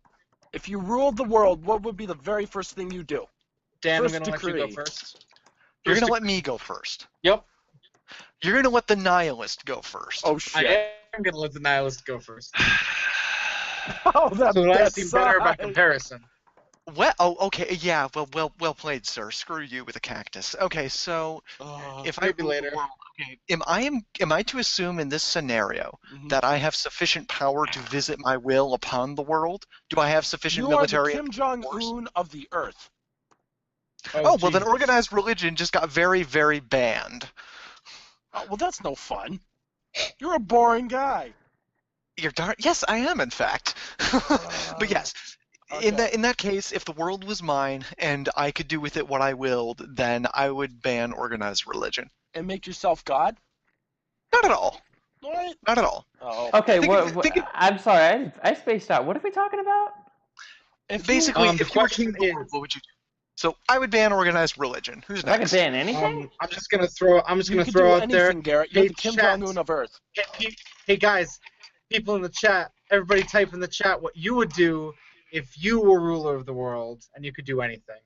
If you ruled the world, what would be the very first thing you do? Dan. I'm first gonna let you go decree. first. You're First gonna let me go first. Yep. You're gonna let the nihilist go first. Oh I shit! am gonna let the nihilist go first. Oh, that So that best seems better by side. comparison. Well, oh, okay, yeah. Well played, sir. Screw you with a cactus. Okay, so if I maybe rule the later. world, okay, am I to assume in this scenario Mhm. that I have sufficient power to visit my will upon the world? Do I have sufficient You are military? the Kim Jong Un of the Earth. Oh, well, then Jesus. organized religion just got very, very banned. Oh, well, that's no fun. You're a boring guy. You're darn. Yes, I am, in fact. But yes, in Okay. that case, if the world was mine and I could do with it what I willed, then I would ban organized religion. And make yourself God? Not at all. What? Not at all. Oh. Okay, Think of- I'm sorry, I spaced out. What are we talking about? If Basically, the if you were question in the world, is- what would you do? So I would ban organized religion. Who's If I could next? ban anything? I'm just gonna throw you out could do anything, there. Garrett. You're Hey, the Kim chat. Jong Un of Earth. Hey guys, people in the chat, everybody type in the chat what you would do if you were ruler of the world and you could do anything.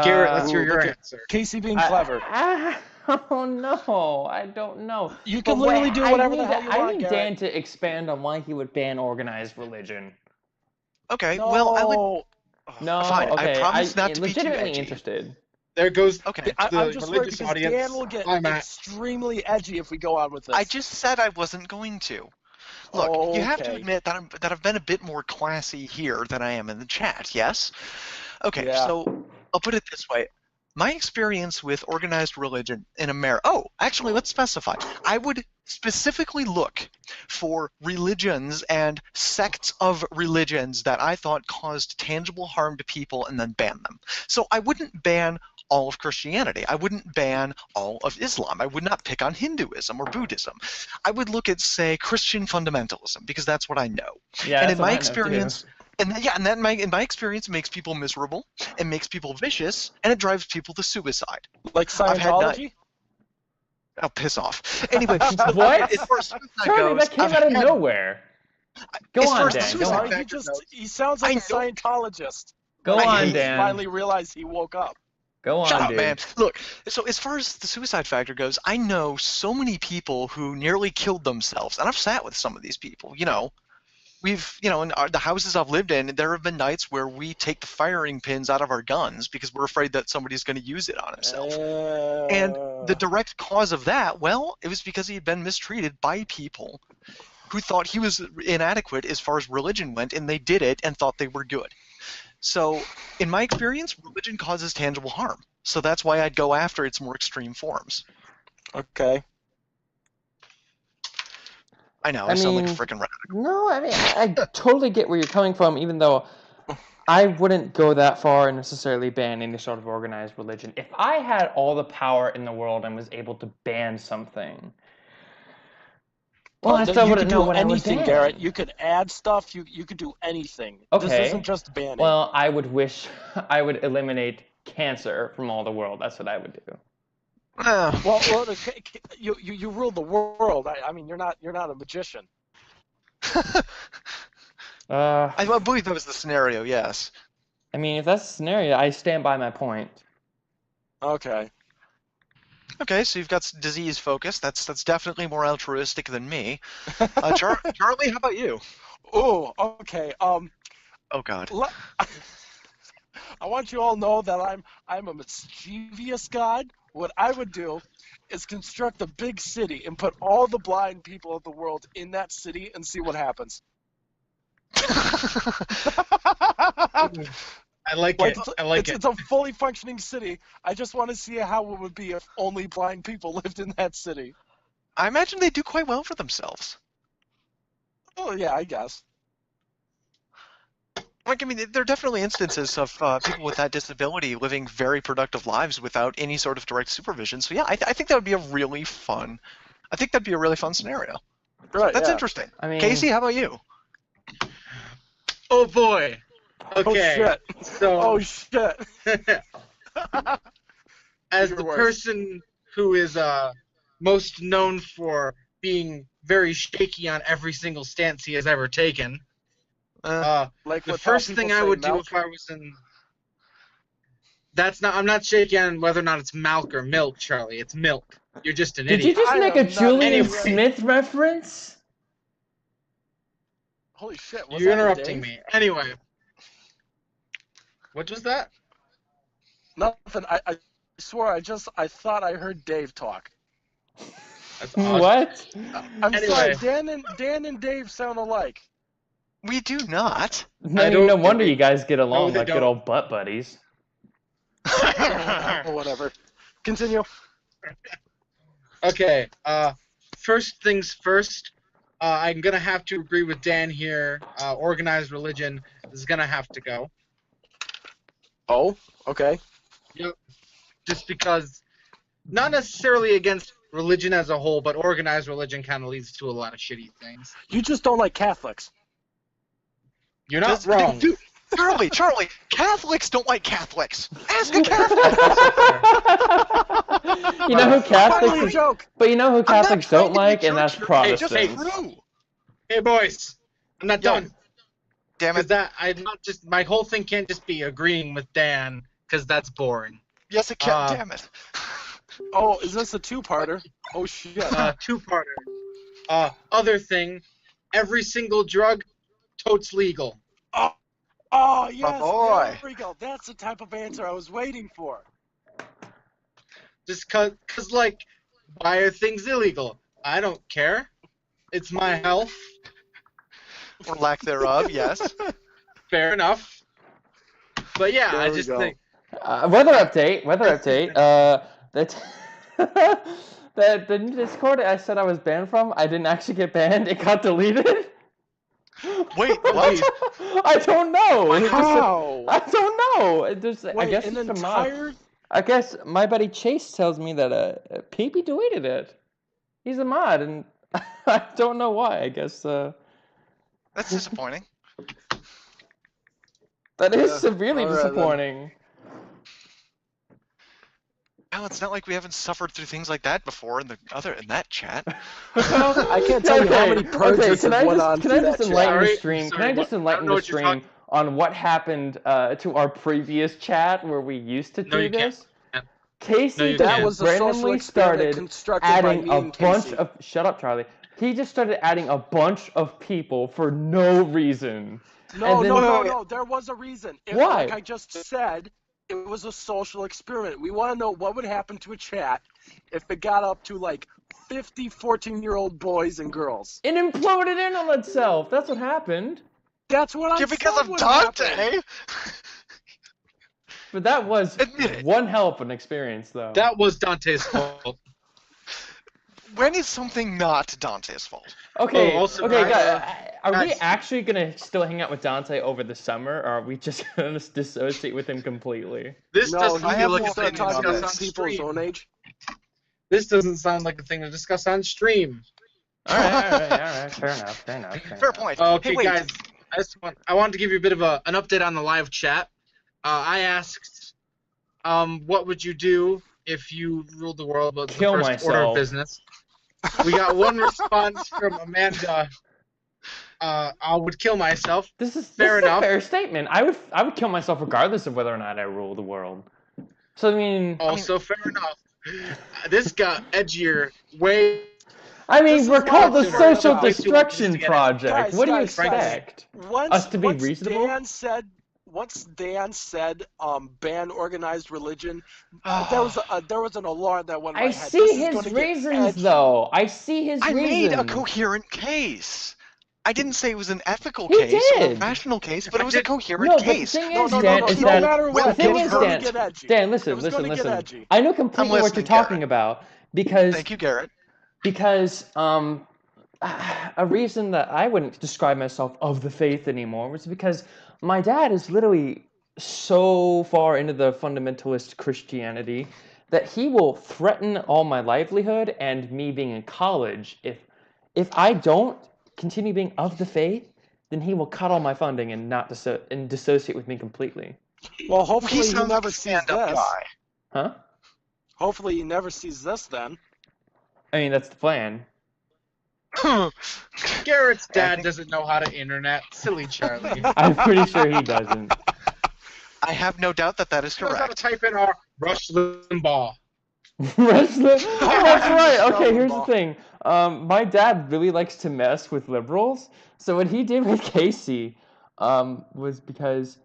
Garrett, let's hear Ooh, your look at- answer. Casey being clever. Oh no, I don't know. You But can literally do whatever the hell you I want, need Garrett. Dan to expand on why he would ban organized religion. Okay. No. Well, I would. No, Fine. okay, I promise not to be too legitimately edgy. interested. There goes Okay. I'm the just worried religious because audience. Dan will get I'm at. extremely edgy if we go on with this. I just said I wasn't going to. Look, you have to Okay. admit that I've been a bit more classy here than I am in the chat. Yes. Okay. Yeah. So I'll put it this way. My experience with organized religion in America. Oh, actually, let's specify. I would specifically look for religions and sects of religions that I thought caused tangible harm to people and then ban them. So I wouldn't ban all of Christianity. I wouldn't ban all of Islam. I would not pick on Hinduism or Buddhism. I would look at, say, Christian fundamentalism because that's what I know. Yeah, And that's in what my I know, experience, too. in my experience, it makes people miserable, it makes people vicious, and it drives people to suicide. Like I've had Scientology? Oh, piss off. Anyway, What? as far as suicide Charlie, goes, that came I've out of had- nowhere. Go as on, far as the Dan. Go suicide on. factor goes, He sounds like I a know- Scientologist. Go I on, hate- Dan. Finally realized he woke up. Go on, Shut up, dude. man. Look, so as far as the suicide factor goes, I know so many people who nearly killed themselves, and I've sat with some of these people. You know, in the houses I've lived in, there have been nights where we take the firing pins out of our guns because we're afraid that somebody's going to use it on himself. And the direct cause of that, well, it was because he had been mistreated by people who thought he was inadequate as far as religion went, and they did it and thought they were good. So, in my experience, religion causes tangible harm. So that's why I'd go after its more extreme forms. Okay. I know, I I sound like a mean- freaking radical. No, I mean, I totally get where you're coming from, even though I wouldn't go that far and necessarily ban any sort of organized religion. If I had all the power in the world and was able to ban something, well, I still you wouldn't could know do what I would anything, ban. Garrett. You could add stuff. You could do anything. This Okay. isn't just banning. Well, I would wish I would eliminate cancer from all the world. That's what I would do. well, you rule the world. I mean, you're not a magician. I believe that was the scenario, yes. I mean, if that's the scenario, I stand by my point. Okay. Okay, so you've got disease focus. That's definitely more altruistic than me. Charlie, how about you? Oh, okay. Oh God. I want you all to know that I'm a mischievous god. What I would do is construct a big city and put all the blind people of the world in that city and see what happens. I like Like, it. I like it. It's a fully functioning city. I just want to see how it would be if only blind people lived in that city. I imagine they do quite well for themselves. Oh yeah, I guess. Like, I mean, there are definitely instances of people with that disability living very productive lives without any sort of direct supervision. So yeah, I think that would be a really fun. I think that'd be a really fun scenario. Right. That's yeah. interesting. I mean, Casey, how about you? Oh boy. Okay. Oh shit. So Oh shit. as Your the worst. person who is most known for being very shaky on every single stance he has ever taken, Like the what first people thing I say, would do milk. if I was in I'm not shaky on whether or not it's milk or milk, Charlie. It's milk. You're just an did you idiot. just I make am a not Julian anyway. Smith reference? Holy shit. Was You're that interrupting Dave? me. Anyway. What was that? Nothing. I swear I thought I heard Dave talk. That's odd. What? I'm Anyway. sorry. Dan and Dave sound alike. We do not. I mean, no don't wonder think- you guys get along they like good don't. old butt buddies. Or whatever. Continue. Okay. First things first. I'm gonna have to agree with Dan here. Organized religion is gonna have to go. Oh, okay. Yep. Just because, not necessarily against religion as a whole, but organized religion kind of leads to a lot of shitty things. You just don't like Catholics. You're not Just- wrong. Dude, Charlie, Catholics don't like Catholics. Ask a Catholic. You know who Finally a Catholics? joke. But you know who Catholics trying don't to be like, and a that's church, just Protestants. True. Hey boys, I'm not Yeah. done. Damn Because it. that I'm not just my whole thing can't just be agreeing with Dan, because that's boring. Yes, it can. Damn it. Oh, is this a two-parter? Oh shit. Two-parter. Other thing, every single drug, totes legal. Oh yes, boy. there we go. That's the type of answer I was waiting for. Just cause like, why are things illegal? I don't care. It's my health. Or lack thereof, yes. Fair enough. But yeah, There I we just go. think Weather update. The new Discord I said I was banned from, I didn't actually get banned. It got deleted. Wait, what? I don't know. It just- How? I don't know. I Wait, guess an it's a mod. entire. I guess my buddy Chase tells me that PP deleted it. He's a mod, and I don't know why. I guess That's disappointing. that is Yeah, severely all right, then. disappointing. Well, it's not like we haven't suffered through things like that before in that chat. I can't tell you how many purges can have I went just on can I through just that enlighten chat. the Sorry, stream? Can sorry, I just what- I enlighten don't know the what you're stream on what happened to our previous chat where we used to No, do you can't. this? No, Casey you just can't. That was a social randomly experiment started constructed by adding me a and bunch Casey. of shut up, Charlie. He just started adding a bunch of people for no reason. No, and then- no. There was a reason. Why? Like I just said, it was a social experiment. We want to know what would happen to a chat if it got up to like 50 14-year-old boys and girls. It imploded in on itself. That's what happened. That's what I Yeah, said because of would happen. Dante. But that was Admit it. one hell of an experience, though. that was Dante's fault. When is something not Dante's fault? Okay, Oh, also, okay, guys, are we guys. actually gonna still hang out with Dante over the summer, or are we just gonna dissociate with him completely? This No, doesn't he I feel have like will a start thing to talking discuss about on people his stream. own age. This doesn't sound like a thing to discuss on stream. All right, fair enough. Fair point. Okay, Hey, wait. guys, I wanted to give you a bit of an update on the live chat. I asked, what would you do if you ruled the world? Was the Kill first order of myself. business. We got one response from Amanda. I would kill myself. This is Fair a enough. fair statement. I would kill myself regardless of whether or not I rule the world. So I mean, Also, fair enough. This got edgier. Way. we're is called why the it's Social way too Destruction easy to get Project. Guys, What do you guys, expect? Once, Us to be once reasonable? Once Dan said ban organized religion, there was an alarm that went in my I head. see This is his gonna get reasons, edgy. though. I see his I reasons. made a coherent case. I didn't say it was an ethical He case or a did. rational case, but it was a coherent No, but the case. thing No, is, no, Dan, no, is no that matter the what, thing it was is, gonna Dan, get edgy. Dan, It listen. was gonna get edgy. I know completely what listening, you're talking Garrett. about because Thank you, Garrett. a reason that I wouldn't describe myself of the faith anymore was because my dad is literally so far into the fundamentalist Christianity that he will threaten all my livelihood and me being in college if I don't continue being of the faith, then he will cut all my funding and not dissociate with me completely. Well, He hopefully he sounds like never a sees stand-up this. guy. Huh? Hopefully he never sees this then. I mean, that's the plan. Garrett's I dad think- doesn't know how to internet. Silly Charlie. I'm pretty sure he doesn't. I have no doubt that is He knows how to correct. type in our Rush Limbaugh. Wrestling. Oh, that's right. Okay, Sheldon here's the Ball. thing. My dad really likes to mess with liberals. So what he did with Casey was because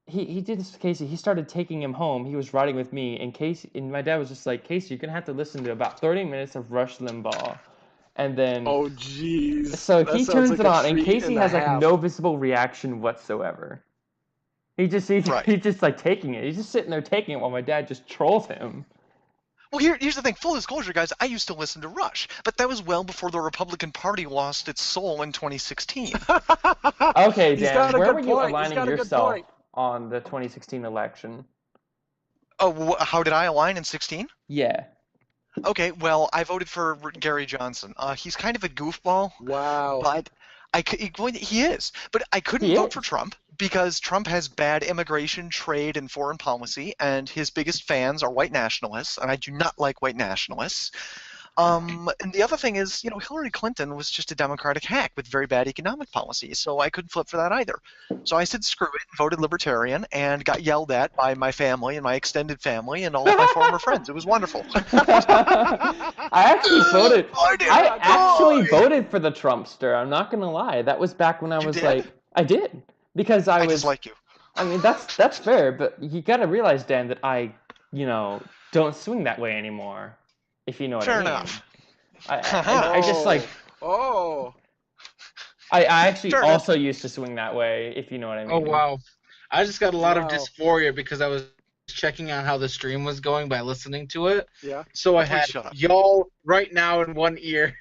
he did this with Casey. He started taking him home. He was riding with me, and my dad was just like, Casey, you're gonna have to listen to about 30 minutes of Rush Limbaugh, and then Oh jeez. so That he sounds turns like it a on, and treat Casey and a has like half. no visible reaction whatsoever. He's Right. just like taking it. He's just sitting there taking it while my dad just trolls him. Well, here's the thing. Full disclosure, guys, I used to listen to Rush, but that was well before the Republican Party lost its soul in 2016. Okay, He's Dan, got a where good were you point. He's aligning got a good yourself point. on the 2016 election? Oh, how did I align in 16? Yeah. Okay, well, I voted for Gary Johnson. He's kind of a goofball, Wow. but he is. But I couldn't He vote is. for Trump because Trump has bad immigration, trade, and foreign policy, and his biggest fans are white nationalists, and I do not like white nationalists. And the other thing is, Hillary Clinton was just a Democratic hack with very bad economic policies, so I couldn't flip for that either. So I said screw it, voted Libertarian, and got yelled at by my family and my extended family and all of my former friends. It was wonderful. I actually voted for the Trumpster. I'm not gonna lie. That was back when I was did? like, I did, because I was. Dislike you. I mean, that's fair, but you gotta realize, Dan, that I, don't swing that way anymore. If you know what Fair I mean. enough. I just like. Oh. I actually Fair enough. also used to swing that way. If you know what I mean. Oh wow, I just got a lot of Wow. dysphoria because I was checking on how the stream was going by listening to it. Yeah. So I Please had shut up. y'all right now in one ear,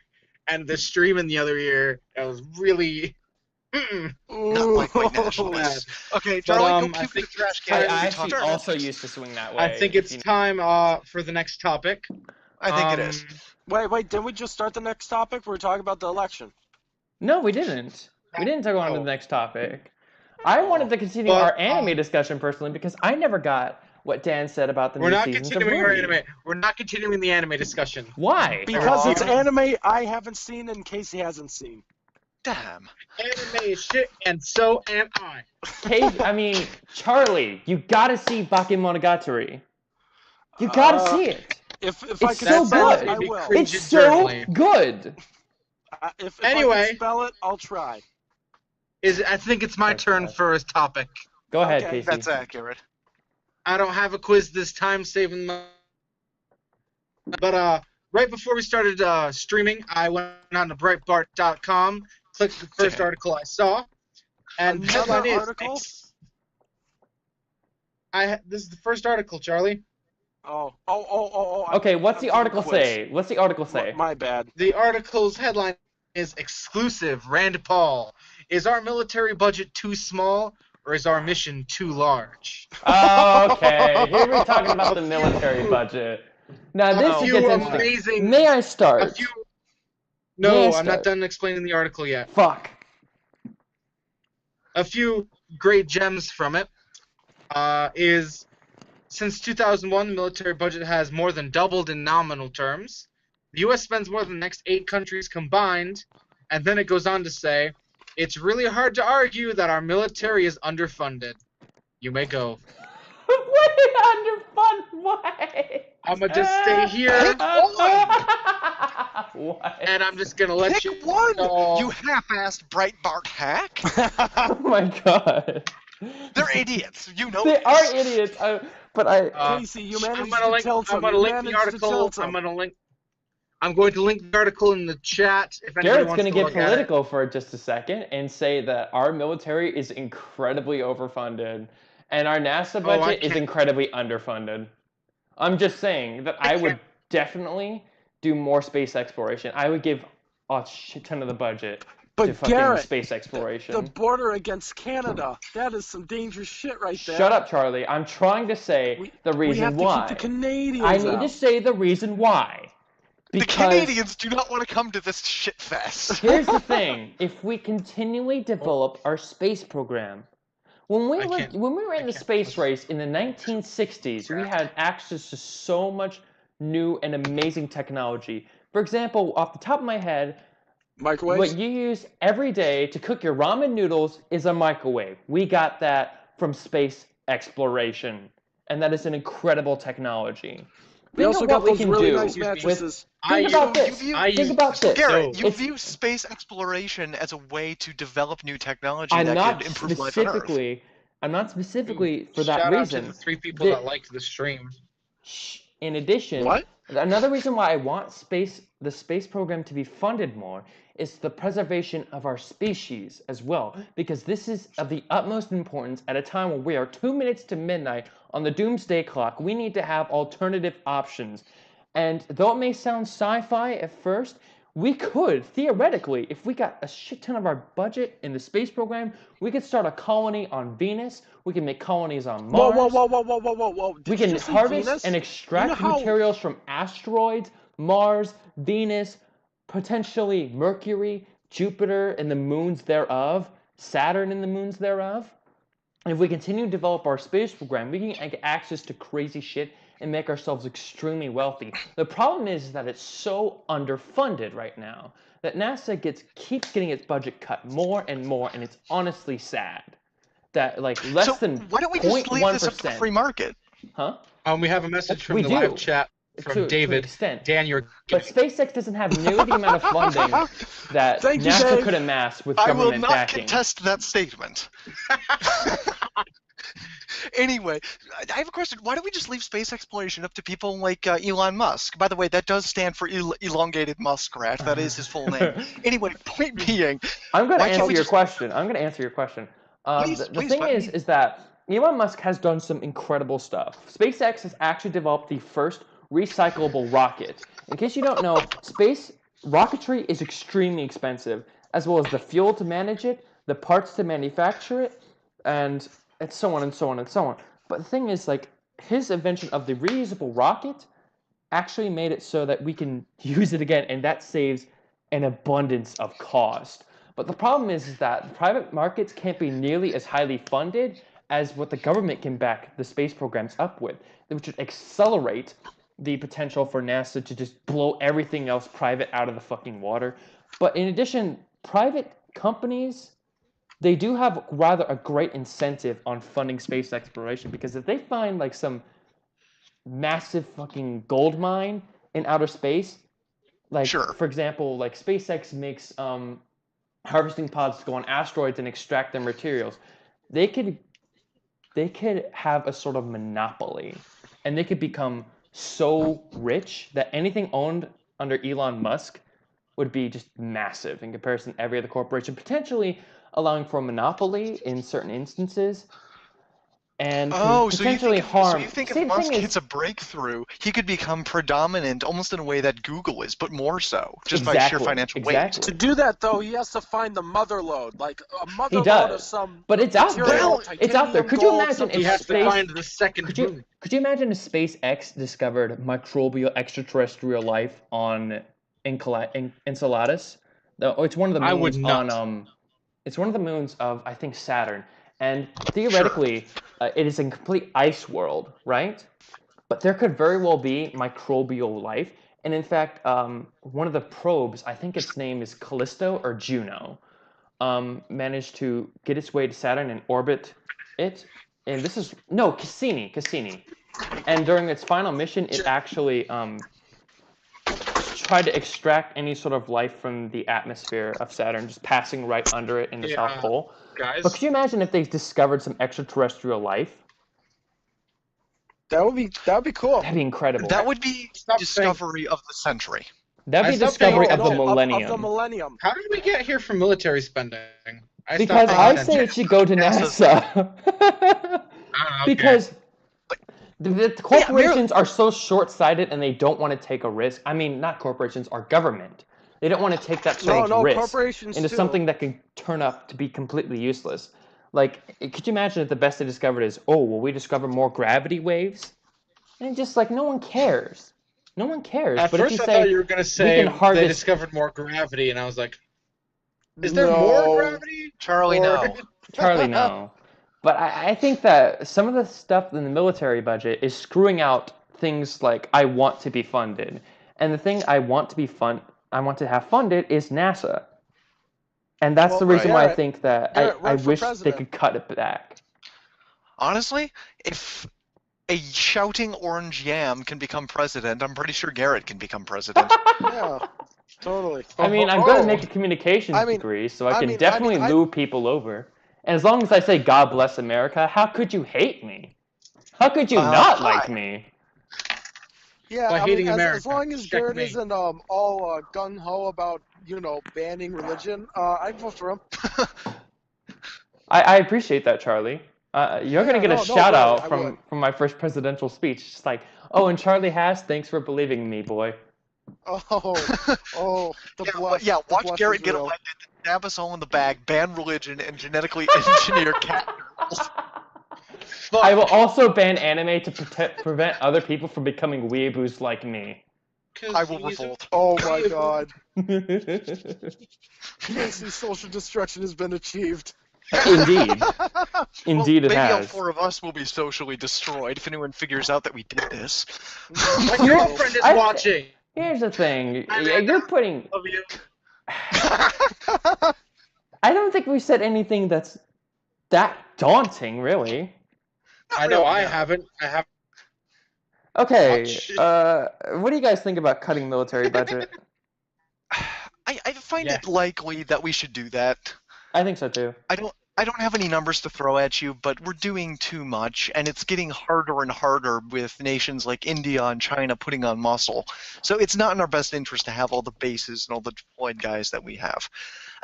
and the stream in the other ear. I was really. Not like white nationalists. Okay, Charlie, go I puke in the think trash I can. actually Fair also enough. used to swing that way. I think if it's you know. time for the next topic. I think it is. Wait, didn't we just start the next topic? We're talking about the election. No, we didn't. We didn't talk on to the next topic. I wanted to continue But, our anime discussion personally because I never got what Dan said about the We're new not seasons of continuing our Ruby. anime. We're not continuing the anime discussion. Why? Because it's Wrong. anime I haven't seen and Casey hasn't seen. Damn. Anime is shit, and so am I. Charlie, you gotta see Bakemonogatari. You gotta see it. If It's I can so spell good. it, I It'd be will. cringe. It's so Journaling. good. If Anyway. I can spell it, I'll try. I think it's my That's turn bad. for a topic. Go ahead, Okay. Casey. That's accurate. I don't have a quiz this time, saving my. But right before we started streaming, I went on to Breitbart.com, clicked the first article I saw, and the Another headline is. article? This is the first article, Charlie. Oh. Okay, what's I'm the doing article quiz. say? What's the article say? My bad. The article's headline is exclusive. Rand Paul. Is our military budget too small, or is our mission too large? Okay, here we're talking about the military budget. Now A this few gets interesting. amazing. May I A start? few. May No, I I'm not start? done explaining the article yet. Fuck. A few great gems from it is since 2001, the military budget has more than doubled in nominal terms. The U.S. spends more than the next 8 countries combined, and then it goes on to say, it's really hard to argue that our military is underfunded. You may go. Wait, underfund what? I'm going to just stay here, What? and I'm just going to let Pick you one, know. you half-assed Breitbart hack. Oh my god. They're idiots. You know They this. are idiots. Casey, you managed I'm gonna to link, tilt I'm them. gonna You link the managed to article. tilt them. I'm going to link the article in the chat if anybody Garrett's wants going to to look get at it. political for just a second and say that our military is incredibly overfunded and our NASA Oh, I budget is can't- incredibly underfunded. I'm just saying that I would can't- definitely do more space exploration. I would give a shit ton of the budget to But fucking Garrett, space exploration. the border against Canada, that is some dangerous shit right there. Shut up, Charlie. I'm trying to say the We reason have to why. keep the Canadians I need out. to say the reason why. The Because Canadians do not want to come to this shit fest. here's the thing: if we continually develop our space program, when we were in the space race in the 1960s, we had access to so much new and amazing technology. For example, off the top of my head, Microwaves? what you use every day to cook your ramen noodles is a microwave. We got that from space exploration, and that is an incredible technology. We Think also of got what we those can really do nice with mattresses. Think about this. Think about So this. Garrett, you It's- view space exploration as a way to develop new technology I'm that not could improve life on Earth. specifically. I'm not specifically for that Shout reason. out to the 3 people The- that liked the stream. In addition, What? another reason why I want the space program to be funded more is the preservation of our species as well, because this is of the utmost importance at a time when we are 2 minutes to midnight on the doomsday clock. We need to have alternative options. And though it may sound sci-fi at first, we could, theoretically, if we got a shit ton of our budget in the space program, we could start a colony on Venus. We can make colonies on Whoa, Mars. whoa. We Did you can just say harvest Venus? and You know extract how- materials from asteroids, Mars, Venus, potentially Mercury, Jupiter, and the moons thereof, Saturn and the moons thereof. And if we continue to develop our space program, we can get access to crazy shit and make ourselves extremely wealthy. The problem is that it's so underfunded right now that NASA keeps getting its budget cut more and more, and it's honestly sad that like less than why don't we just leave this up to the 0.1%. free market? Huh? We have a message from We the do. live chat from To an David. extent. Dan, you're But SpaceX doesn't have nearly the amount of funding that Thank you, NASA Dave. could amass with I will government not backing. contest that statement. Anyway, I have a question. Why don't we just leave space exploration up to people like Elon Musk? By the way, that does stand for elongated muskrat. That is his full name. Anyway, point being, I'm going to why can't answer we your just- question. I'm going to answer your question. Please, The please, thing let is that Elon Musk has done some incredible stuff. SpaceX has actually developed the first recyclable rocket. In case you don't know, space rocketry is extremely expensive, as well as the fuel to manage it, the parts to manufacture it, and so on and so on and so on. But the thing is, like, his invention of the reusable rocket actually made it so that we can use it again, and that saves an abundance of cost. But the problem is that private markets can't be nearly as highly funded as what the government can back the space programs up with, which would accelerate the potential for NASA to just blow everything else private out of the fucking water. But in addition, private companies, they do have rather a great incentive on funding space exploration, because if they find like some massive fucking gold mine in outer space, like Sure. for example, like SpaceX makes harvesting pods to go on asteroids and extract their materials, they could have a sort of monopoly, and they could become so rich that anything owned under Elon Musk would be just massive in comparison to every other corporation, potentially allowing for a monopoly in certain instances, and can potentially harm. So you think See, the if Musk thing is, hits a breakthrough, he could become predominant almost in a way that Google is, but more so, just by sheer Exactly, financial exactly. To do that, though, he has to find the mother lode, like a mother He load of does, some but it's out material, there. It's out there. titanium, Could you gold, imagine something He if has like to that. find the second moon. Could you imagine if SpaceX discovered microbial extraterrestrial life on Enceladus? No, it's one of the I would moons not. on it's one of the moons of, I think, Saturn, and theoretically, it is a complete ice world, right? But there could very well be microbial life, and in fact, one of the probes, I think its name is Callisto or Juno, managed to get its way to Saturn and orbit it. And this is Cassini. And during its final mission, it actually tried to extract any sort of life from the atmosphere of Saturn, just passing right under it in the South Pole. Guys, But could you imagine if they discovered some extraterrestrial life? That would be cool. That'd be incredible. That would be Stop discovery of the century. That'd be I stopped discovery saying- of the No, millennium. Of the millennium. how did we get here from military spending? Because stopped I paying say it attention. should go to NASA. Ah, okay. Because the corporations are so short-sighted and they don't want to take a risk. I mean, not corporations, our government. They don't want to take that sort of risk corporations into too. something that can turn up to be completely useless. Like, could you imagine if the best they discovered is, oh, will we discover more gravity waves? And just like, no one cares. No one cares. At But first, if you I say, thought you were going to say can harvest- they discovered more gravity, and I was like, is there No. more gravity? Charlie, Or- no. Charlie, no. But I think that some of the stuff in the military budget is screwing out things like I want to be funded. And the thing I want to have funded is NASA. And that's Well, the reason why I Garrett- think that Garrett, I run for wish they president. could cut it back. Honestly, if a shouting orange yam can become president, I'm pretty sure Garrett can become president. Yeah, totally. I mean, I'm going to make a communications I mean- degree, so I I can mean, definitely I- lure people over. And as long as I say God bless America, how could you hate me? How could you not why? like me? Yeah, By I hating mean, America. as long as Garrett Checkmate. isn't all gung ho about banning religion, I'd vote for him. I appreciate that, Charlie. You're gonna Yeah, get a no, shout really, out I from would. my first presidential speech. Just like, Oh, and Charlie Haas, thanks for believing in me, boy. The watch bluff Garrett is get real. elected, stab us all in the back, ban religion, and genetically engineer cat girls. I will also ban anime to prevent other people from becoming weeaboos like me. I will revolt. Oh my god. Casey's social destruction has been achieved. Indeed. Indeed it Maybe all has. 4 of us will be socially destroyed if anyone figures out that we did this. My girlfriend is watching. Here's the thing. Amanda. You're putting... Love you. I don't think we said anything that's that daunting, really. I know I haven't. I have. Okay, Much. what do you guys think about cutting military budget? I find it likely that we should do that. I think so too. I don't have any numbers to throw at you, but we're doing too much, and it's getting harder and harder with nations like India and China putting on muscle. So it's not in our best interest to have all the bases and all the deployed guys that we have.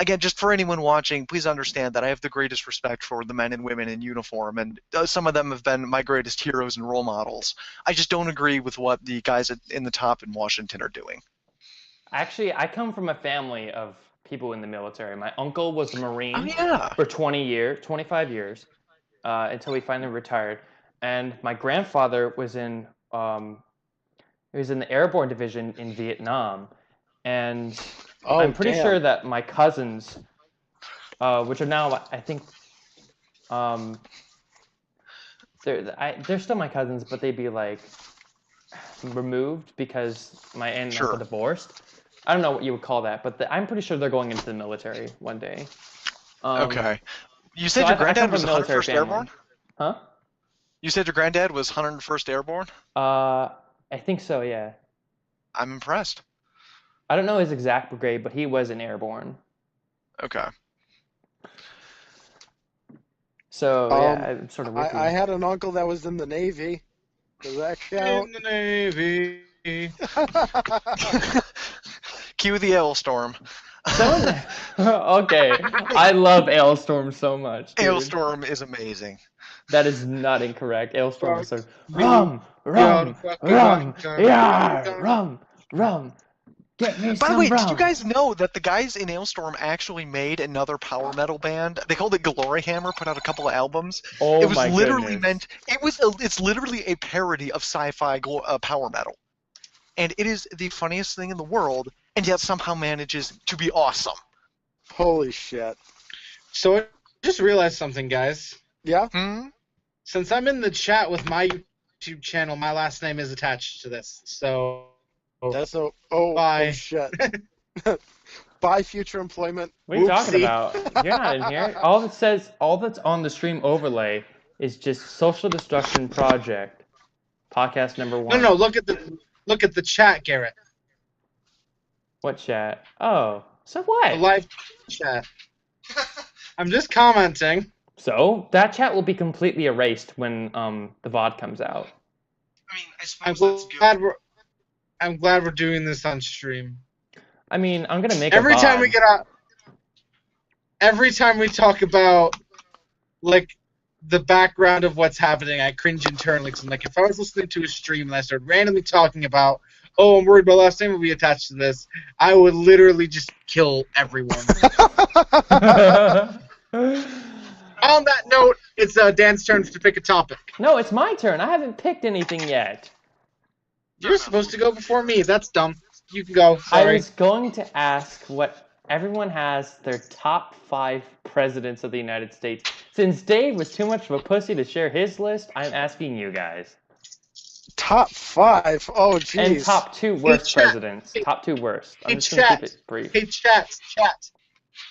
Again, just for anyone watching, please understand that I have the greatest respect for the men and women in uniform, and some of them have been my greatest heroes and role models. I just don't agree with what the guys in the top in Washington are doing. Actually, I come from a family of people in the military. My uncle was a Marine for 25 years, until he finally retired. And my grandfather was in the airborne division in Vietnam. And I'm pretty sure that my cousins, which are now, I think, they're still my cousins, but they'd be like removed because my aunt and uncle divorced. I don't know what you would call that, but I'm pretty sure they're going into the military one day. Okay. You said your granddad was 101st Airborne? Huh? You said your granddad was 101st Airborne? I think so, yeah. I'm impressed. I don't know his exact brigade, but he was an airborne. Okay. So, yeah, I'm sort of with you. I had an uncle that was in the Navy. Does that count? In the Navy. Cue the Ailstorm. Okay, I love Ailstorm so much, dude. Ailstorm is amazing. That is not incorrect. Ailstorm is so... Rum! Yeah! Rum! Get me By some the way, rum! did you guys know that the guys in Ailstorm actually made another power metal band? They called it Glory Hammer, put out a couple of albums. Oh it was my literally goodness. it's literally a parody of sci-fi power metal. And it is the funniest thing in the world, and yet somehow manages to be awesome. Holy shit. So I just realized something, guys. Yeah? Since I'm in the chat with my YouTube channel, my last name is attached to this. So That's oh Bye. shit. Bye, future employment. What are you talking Whoopsie. about? You're not in here. All that's on the stream overlay is just Social Destruction Project, podcast number 1. No, look at the chat, Garrett. What chat? Oh, so what? The live chat. I'm just commenting. So that chat will be completely erased when the VOD comes out. I mean, I suppose I'm glad we're doing this on stream. I mean, I'm gonna make Every a VOD. time we get out, every time we talk about like the background of what's happening, I cringe internally. Cause I'm like, if I was listening to a stream and I started randomly talking about, oh, I'm worried my last name will be attached to this, I would literally just kill everyone. On that note, it's Dan's turn to pick a topic. No, it's my turn. I haven't picked anything yet. You're supposed to go before me. That's dumb. You can go. I Sorry. was going to ask what everyone has their top 5 presidents of the United States. Since Dave was too much of a pussy to share his list, I'm asking you guys. Top 5? Oh, jeez. And top 2 worst chat. presidents. Top 2 worst. I'm Hey, just going to chat. keep it brief. Hey, chat.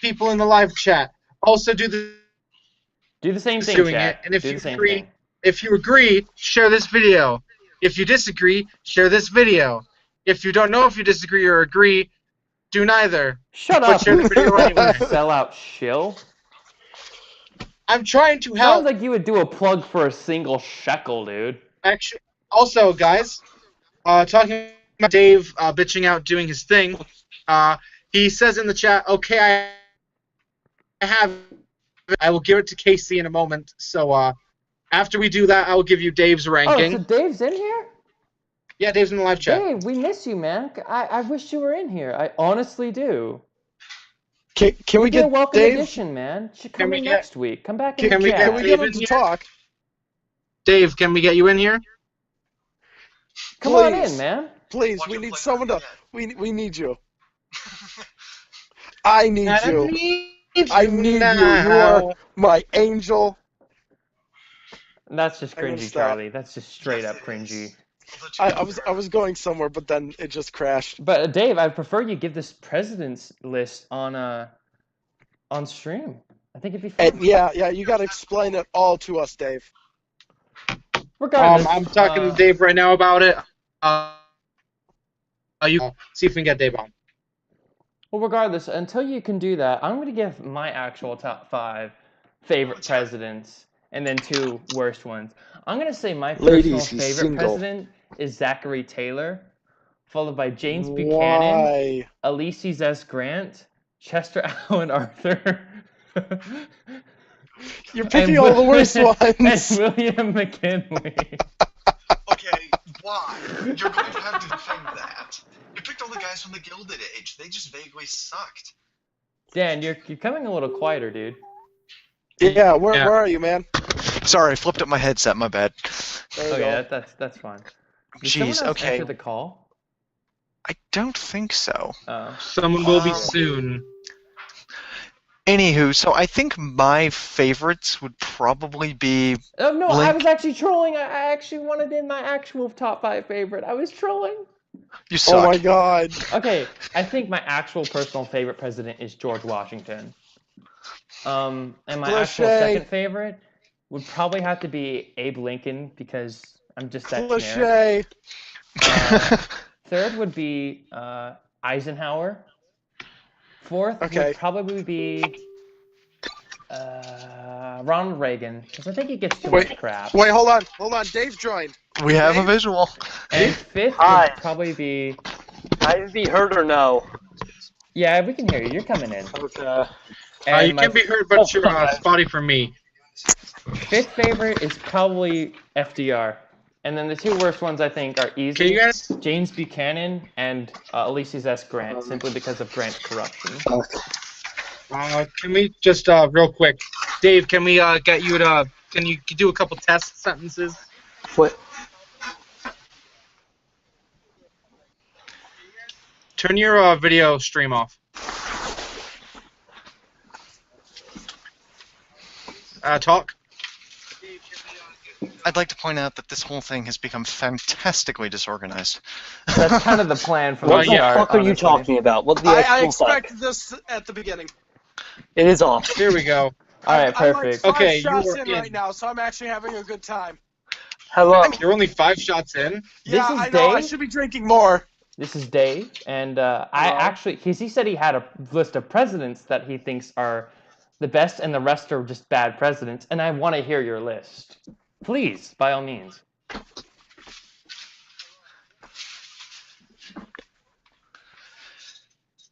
People in the live chat. Also do the same thing, doing chat. it. And if Do you the same agree, thing. if you agree, share this video. If you disagree, share this video. If you don't know if you disagree or agree, do neither. Shut But up. share the video anyway. Sell out shill. I'm trying to help. Sounds like you would do a plug for a single shekel, dude. Actually, also, guys, talking about Dave bitching out doing his thing, he says in the chat, okay, I have it. I will give it to Casey in a moment. So after we do that, I will give you Dave's ranking. Oh, so Dave's in here? Yeah, Dave's in the live chat. Dave, we miss you, man. I wish you were in here. I honestly do. Can we You'd be a get welcome Dave? addition, man. You should come we in get- next week. Come back in can the we chat. get Can we get him Dave in to here? talk? Dave, can we get you in here? Come on Please. in, man. Please, Watch we him need play someone to. Marionette. We need you. I need I you. need I need now. you. You are my angel. That's just I'm gonna cringy, stop. Charlie. That's just straight up Yes, it cringy. is. I'll let you I was going somewhere, but then it just crashed. But Dave, I prefer you give this president's list on stream. I think it'd be fun. And yeah, you got to explain it all to us, Dave. Regardless, I'm talking to Dave right now about it. You see if we can get Dave on. Well, regardless, until you can do that, I'm going to give my actual top 5 favorite presidents and then 2 worst ones. I'm going to say my Ladies, personal he's favorite single. president is Zachary Taylor, followed by James Buchanan, Why? Ulysses S. Grant, Chester Alan Arthur, You're picking all the worst and ones. William McKinley. Okay, why? You're going to have to defend that. You picked all the guys from the Gilded Age. They just vaguely sucked. Dan, you're becoming a little quieter, dude. Yeah, where Yeah. are you, man? Sorry, I flipped up my headset. My bad. There you Okay, go. that's fine. Did someone Jeez. else Okay. enter the call? I don't think so. Someone will be Um, soon. Anywho, so I think my favorites would probably be. Oh no, I Link. was actually trolling. I actually wanted in my actual top 5 favorite. I was trolling. You suck. Oh my God. Okay, I think my actual personal favorite president is George Washington. And my actual Cliché. second favorite would probably have to be Abe Lincoln because I'm just that generic. Cliche. Third would be Eisenhower. Fourth Okay. would probably be Ronald Reagan because I think he gets too much crap. Wait, hold on. Dave joined. We have a visual. And fifth Hi. would probably be Can I be heard or no? yeah, we can hear you. You're coming in. Okay. And You my can be heard, but you're spotty for me. fifth favorite is probably FDR. And then the 2 worst ones I think are easy. Can you guys? James Buchanan and Ulysses S. Grant, simply because of Grant's corruption. Can we just real quick, Dave? Can we get you to? Can you do a couple test sentences? What? Turn your video stream off. Talk. I'd like to point out that this whole thing has become fantastically disorganized. That's kind of the plan from Well, the What the start. fuck are you honestly. talking about? What the I actual fuck? expected this at the beginning. It is off. Here we go. All right, I'm like perfect. 5 Okay, you shots were in in. right now, so I'm actually having a good time. Hello. You're only 5 shots in. Yeah, is I know. I Dave? should be drinking more. This is Dave, and I actually, because he said he had a list of presidents that he thinks are the best, and the rest are just bad presidents, and I want to hear your list. Please, by all means.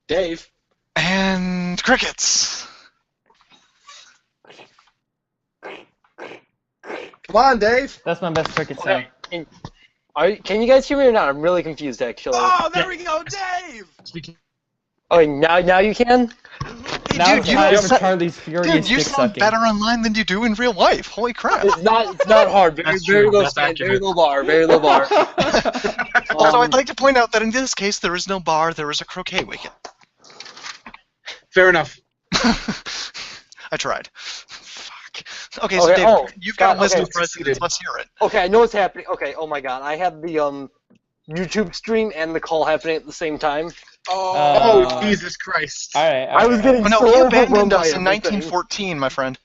Dave. And crickets. Come on, Dave. That's my best cricket sound. Okay. Can you guys hear me or not? I'm really confused, actually. Oh, there we go, Dave. Oh, now you can? Now Dude, it's you time know, for Charlie's furious Dude, you dick sound sucking. better online than you do in real life. Holy crap. It's not hard. Very, That's very true. low That's stand, very accurate. low bar, very low bar. Also, Um, I'd like to point out that in this case, there is no bar, there is a croquet wicket. Fair enough. I tried. Fuck. Okay, so Okay, Dave, oh, you've got a God, list okay. of presidents. Let's hear it. Okay, I know what's happening. Okay, oh my god, I have the YouTube stream and the call happening at the same time. Oh, Jesus Christ. All right. I was getting Oh no, so he overwhelmed abandoned by us in everything. 1914, my friend.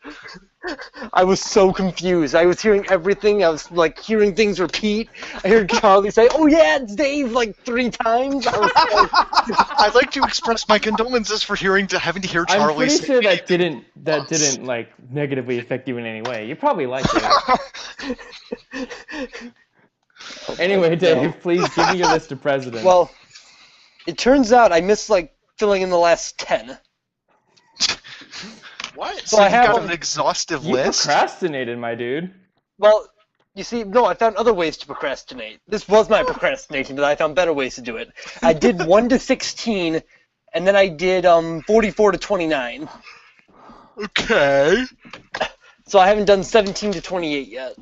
I was so confused. I was hearing everything. I was like hearing things repeat. I heard Charlie say, "Oh yeah, it's Dave," like 3 times. I was I'd like to express my condolences for having to hear I'm Charlie pretty say sure that anything. didn't like negatively affect you in any way. You probably liked it. Anyway, Dave, please give me your list of presidents. well, it turns out I missed like filling in the last 10. What? So So I you have got a- an exhaustive you list? procrastinated, my dude. Well, You see, no, I found other ways to procrastinate. This was my procrastination, but I found better ways to do it. I did 1 to 16, and then I did 44 to 29. Okay. So I haven't done 17 to 28 yet.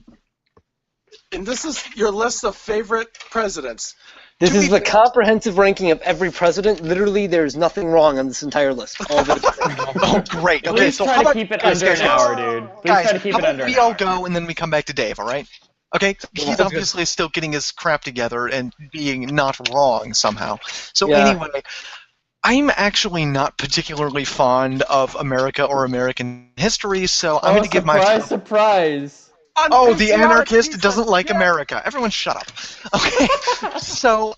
And this is your list of favorite presidents. This is the comprehensive ranking of every president. Literally, there's nothing wrong on this entire list. All of it is right. Oh, great. Okay, Please so try how to about keep it guys, under an guys, hour, dude. Please guys, try to keep how it about under we an hour. all go and then we come back to Dave, all right? Okay, he's obviously still getting his crap together and being not wrong somehow. So Yeah. anyway, I'm actually not particularly fond of America or American history, so I'm going to give my... Surprise! Oh, the Unpatriotic anarchist piece doesn't of like shit. America. Everyone shut up. Okay, so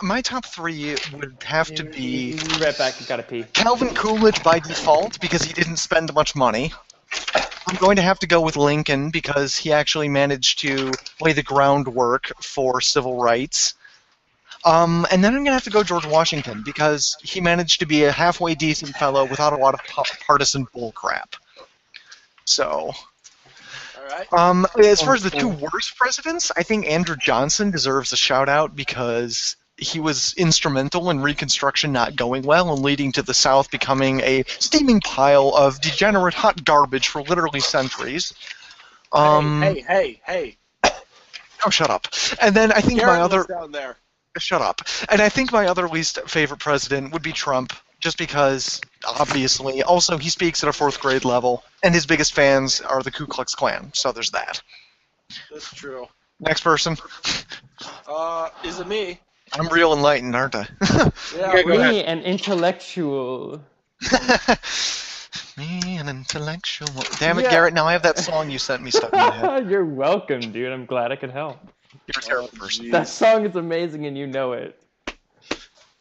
my top 3 would have to be Be right back, you gotta pee. Calvin Coolidge by default because he didn't spend much money. I'm going to have to go with Lincoln because he actually managed to lay the groundwork for civil rights. And then I'm going to have to go George Washington because he managed to be a halfway decent fellow without a lot of partisan bullcrap. So, All right. as far as the 2 worst presidents, I think Andrew Johnson deserves a shout-out because he was instrumental in Reconstruction not going well and leading to the South becoming a steaming pile of degenerate hot garbage for literally centuries. Hey. Oh, shut up. And then I think Garrett my other... lives down there. Shut up. And I think my other least favorite president would be Trump, just because, obviously, also he speaks at a 4th grade level, and his biggest fans are the Ku Klux Klan, so there's that. That's true. Next person. Is it me? I'm real enlightened, aren't I? Yeah. Okay, go ahead. Me, an intellectual. Me, an intellectual. Damn it, Yeah. Garrett, now I have that song you sent me stuck in my head. You're welcome, dude. I'm glad I could help. You're a terrible person. That song is amazing and you know it.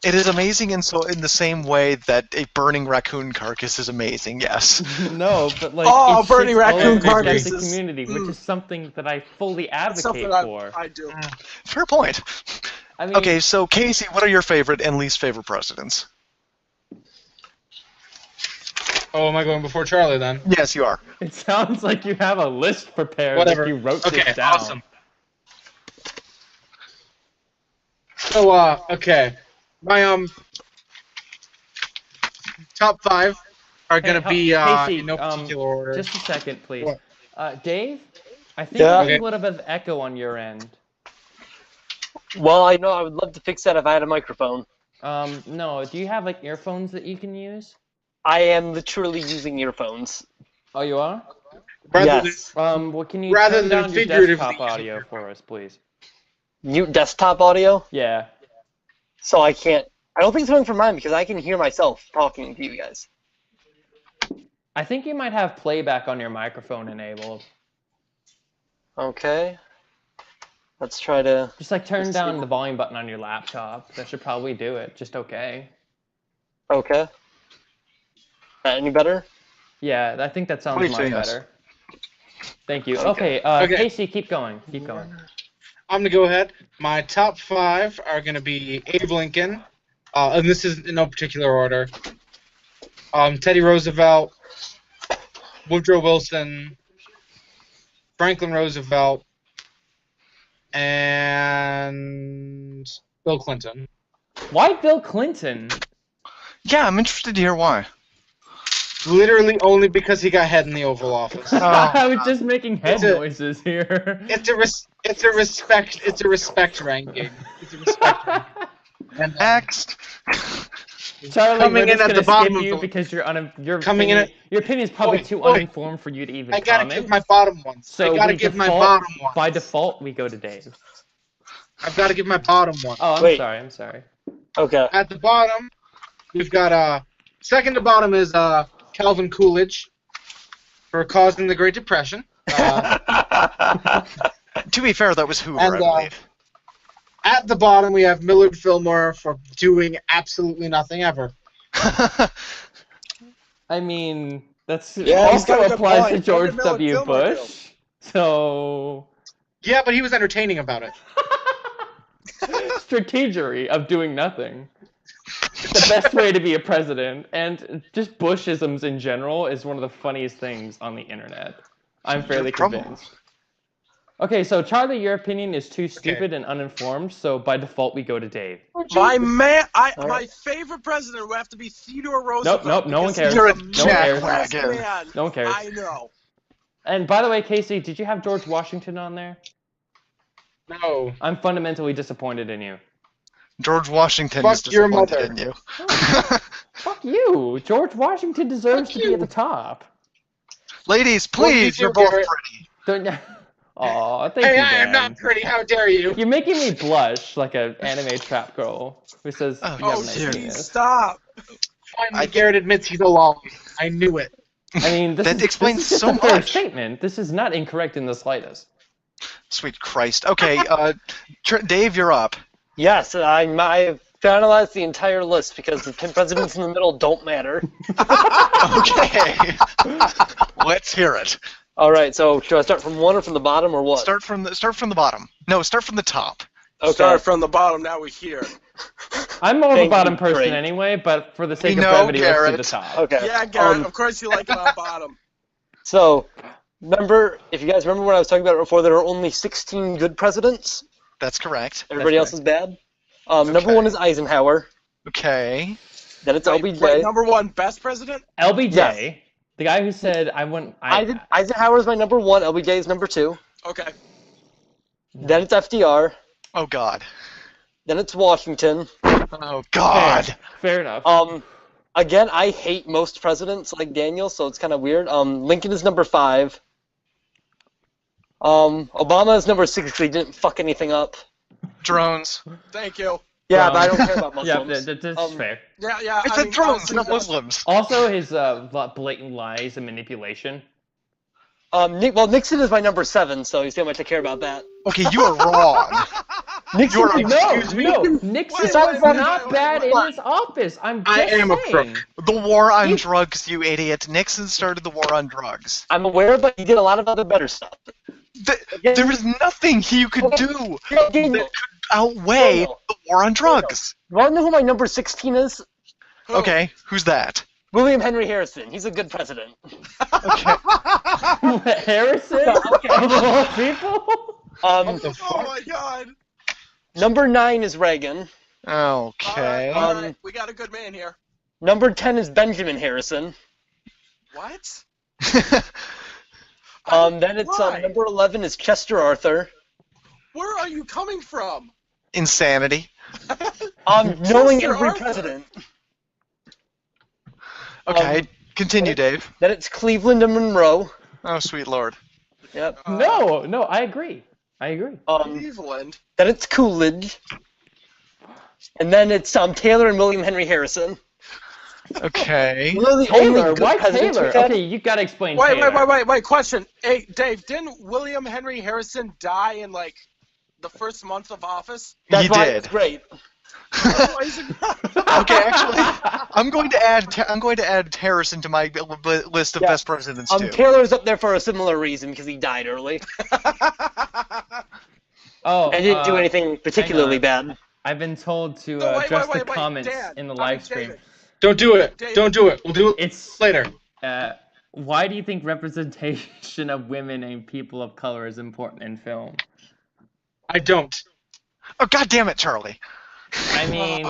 It is amazing in the same way that a burning raccoon carcass is amazing, yes. No, but like Oh, it burning shits all raccoon over the carcasses. community, which is something that I fully That's advocate something for. I do. Fair point. I mean, Okay, so Casey, what are your favorite and least favorite presidents? Oh, am I going before Charlie then? Yes, you are. it sounds like you have a list prepared. Whatever. Like you wrote Okay, this down. awesome. So, okay. My, top 5 are gonna be, Casey, in no particular order. Just a second, please. What? Dave, I think Yeah? there's a little bit of echo on your end. Well, I know I would love to fix that if I had a microphone. No. Do you have like earphones that you can use? I am literally using earphones. Oh, you are? Rather Yes. Well, can you Rather turn than down your figuratively desktop using audio earphones. for us, please? Mute desktop audio, Yeah. so I can't. I don't think it's coming from mine because I can hear myself talking to you guys. I think you might have playback on your microphone enabled. Okay. Let's try to. Just like turn down the volume button on your laptop. That should probably do it. Just okay. Okay. Any better? Yeah, I think that sounds Please much say yes. better. Thank you. Okay. Okay, Okay. Casey, keep going. Keep going. I'm gonna go ahead. My top 5 are gonna be Abe Lincoln, and this is in no particular order. Teddy Roosevelt, Woodrow Wilson, Franklin Roosevelt, and Bill Clinton. Why Bill Clinton? Yeah, I'm interested to hear why. Literally only because he got head in the Oval Office. I was just making head It's a- noises here. It's a respect ranking. It's a respect ranking. And, Next. Charlie, Coming we're in just at gonna the bottom skip of you the- because your Coming in opinion, your opinion is probably Oi, too oi. uninformed for you to even I gotta comment. give my bottom ones. So I gotta we give my default- bottom ones. By default, we go to Dave. I've got to give my bottom one. Oh, I'm Wait. sorry. I'm sorry. Okay. At the bottom, we've got second to bottom is Calvin Coolidge for causing the Great Depression. To be fair, that was Hoover, And, I believe. At the bottom, we have Millard Fillmore for doing absolutely nothing ever. I mean, that's Yeah, he's got also a good applies to point. George What did Millard W. Fillmore do? Bush. So Yeah, but he was entertaining about it. strategery of doing nothing. The best way to be a president, and just Bushisms in general is one of the funniest things on the internet. I'm fairly You're trouble. convinced. Okay, so Charlie, your opinion is too stupid and uninformed, so by default we go to Dave. My favorite president would have to be Theodore Roosevelt. Nope, no one cares. because he's You're a the No one cares. best jackwagon. man No one cares. I know. And by the way, Casey, did you have George Washington on there? No. I'm fundamentally disappointed in you. George Washington Fuck is your disappointed mother. in you. Fuck you! George Washington deserves to be at the top. Ladies, What do you please, do, you're both Garrett? pretty. Don't. Aw, thank Hey, you, I am Dan. not pretty. How dare you? You're making me blush like an anime trap girl who says Oh, you have Oh, a nice dear. penis. stop. Finally, Garrett admits he's a lolly. I knew it. I mean, this That is, explains this is just so a fair much. statement. This is not incorrect in the slightest. Sweet Christ. Okay, Dave, you're up. Yes, I've finalized the entire list because the 10 presidents in the middle don't matter. Okay. Let's hear it. All right, so should I start from one or from the bottom or what? Start from the bottom. No, start from the top. Okay. Start from the bottom, now we're here. I'm more of a Thank bottom you, person great. anyway, but for the sake We of know, brevity, let's do the Garrett. top. Okay. Yeah, Garrett, of course you like it on bottom. So, remember, if you guys remember when I was talking about it before, there are only 16 good presidents. That's correct. Everybody else is bad. Number Okay. one is Eisenhower. Okay. Then it's Wait, LBJ. wait, number one, best president? LBJ, Yes. the guy who said I want. Eisenhower is my number one. LBJ is number two. Okay. Then it's FDR. Oh God. Then it's Washington. Oh God. Fair enough. Again, I hate most presidents like Daniel, so it's kind of weird. Lincoln is number 5. Obama is number 6 because he didn't fuck anything up. Drones. Thank you. Yeah, but I don't care about yeah, Muslims. that's fair. Yeah. I said mean, drones, honestly, not Muslims. Also, his blatant lies and manipulation. Nixon is my number 7, so you see how much I care about that. Okay, you are wrong. Nixon, You're No, Wait, Nixon wait, was wait, not wait, bad wait, in wait. his office. I'm just I am a saying. crook. The war on drugs, you idiot. Nixon started the war on drugs. I'm aware, but he did a lot of other better stuff. There was nothing you could do that Daniel, could outweigh Daniel. the war on drugs. you want to know who my number 16 is? Who? Okay, who's that? William Henry Harrison. He's a good president. Okay. Harrison Okay. of all people. What the Oh fuck? my god. Number 9 is Reagan. Okay. All right, we got a good man here. Number 10 is Benjamin Harrison. What? Then it's Why? number 11 is Chester Arthur. Where are you coming from? Insanity. Knowing Chester every Arthur. president. Okay, continue, Dave. Then it's Cleveland and Monroe. Oh, sweet lord. Yep. No, I agree. Cleveland. Then it's Coolidge. And then it's Taylor and William Henry Harrison. Okay. Those are the Taylor, only good why presidents Taylor? we've had. Okay, you gotta explain Wait, Taylor. wait. Question. Hey, Dave, didn't William Henry Harrison die in, like, the first month of office? That's He why did. it's great. Why is it- Okay, actually, I'm going to add Harrison to my list of Yeah. best presidents too. Taylor's up there for a similar reason because he died early Oh, and didn't do anything particularly bad. I've been told to No, wait, address wait, the wait, comments Dan, in the I mean, live stream. David. Don't do it. David. Don't do it. We'll do it It's later. why do you think representation of women and people of color is important in film? I don't. Oh, God damn it, Charlie. I mean,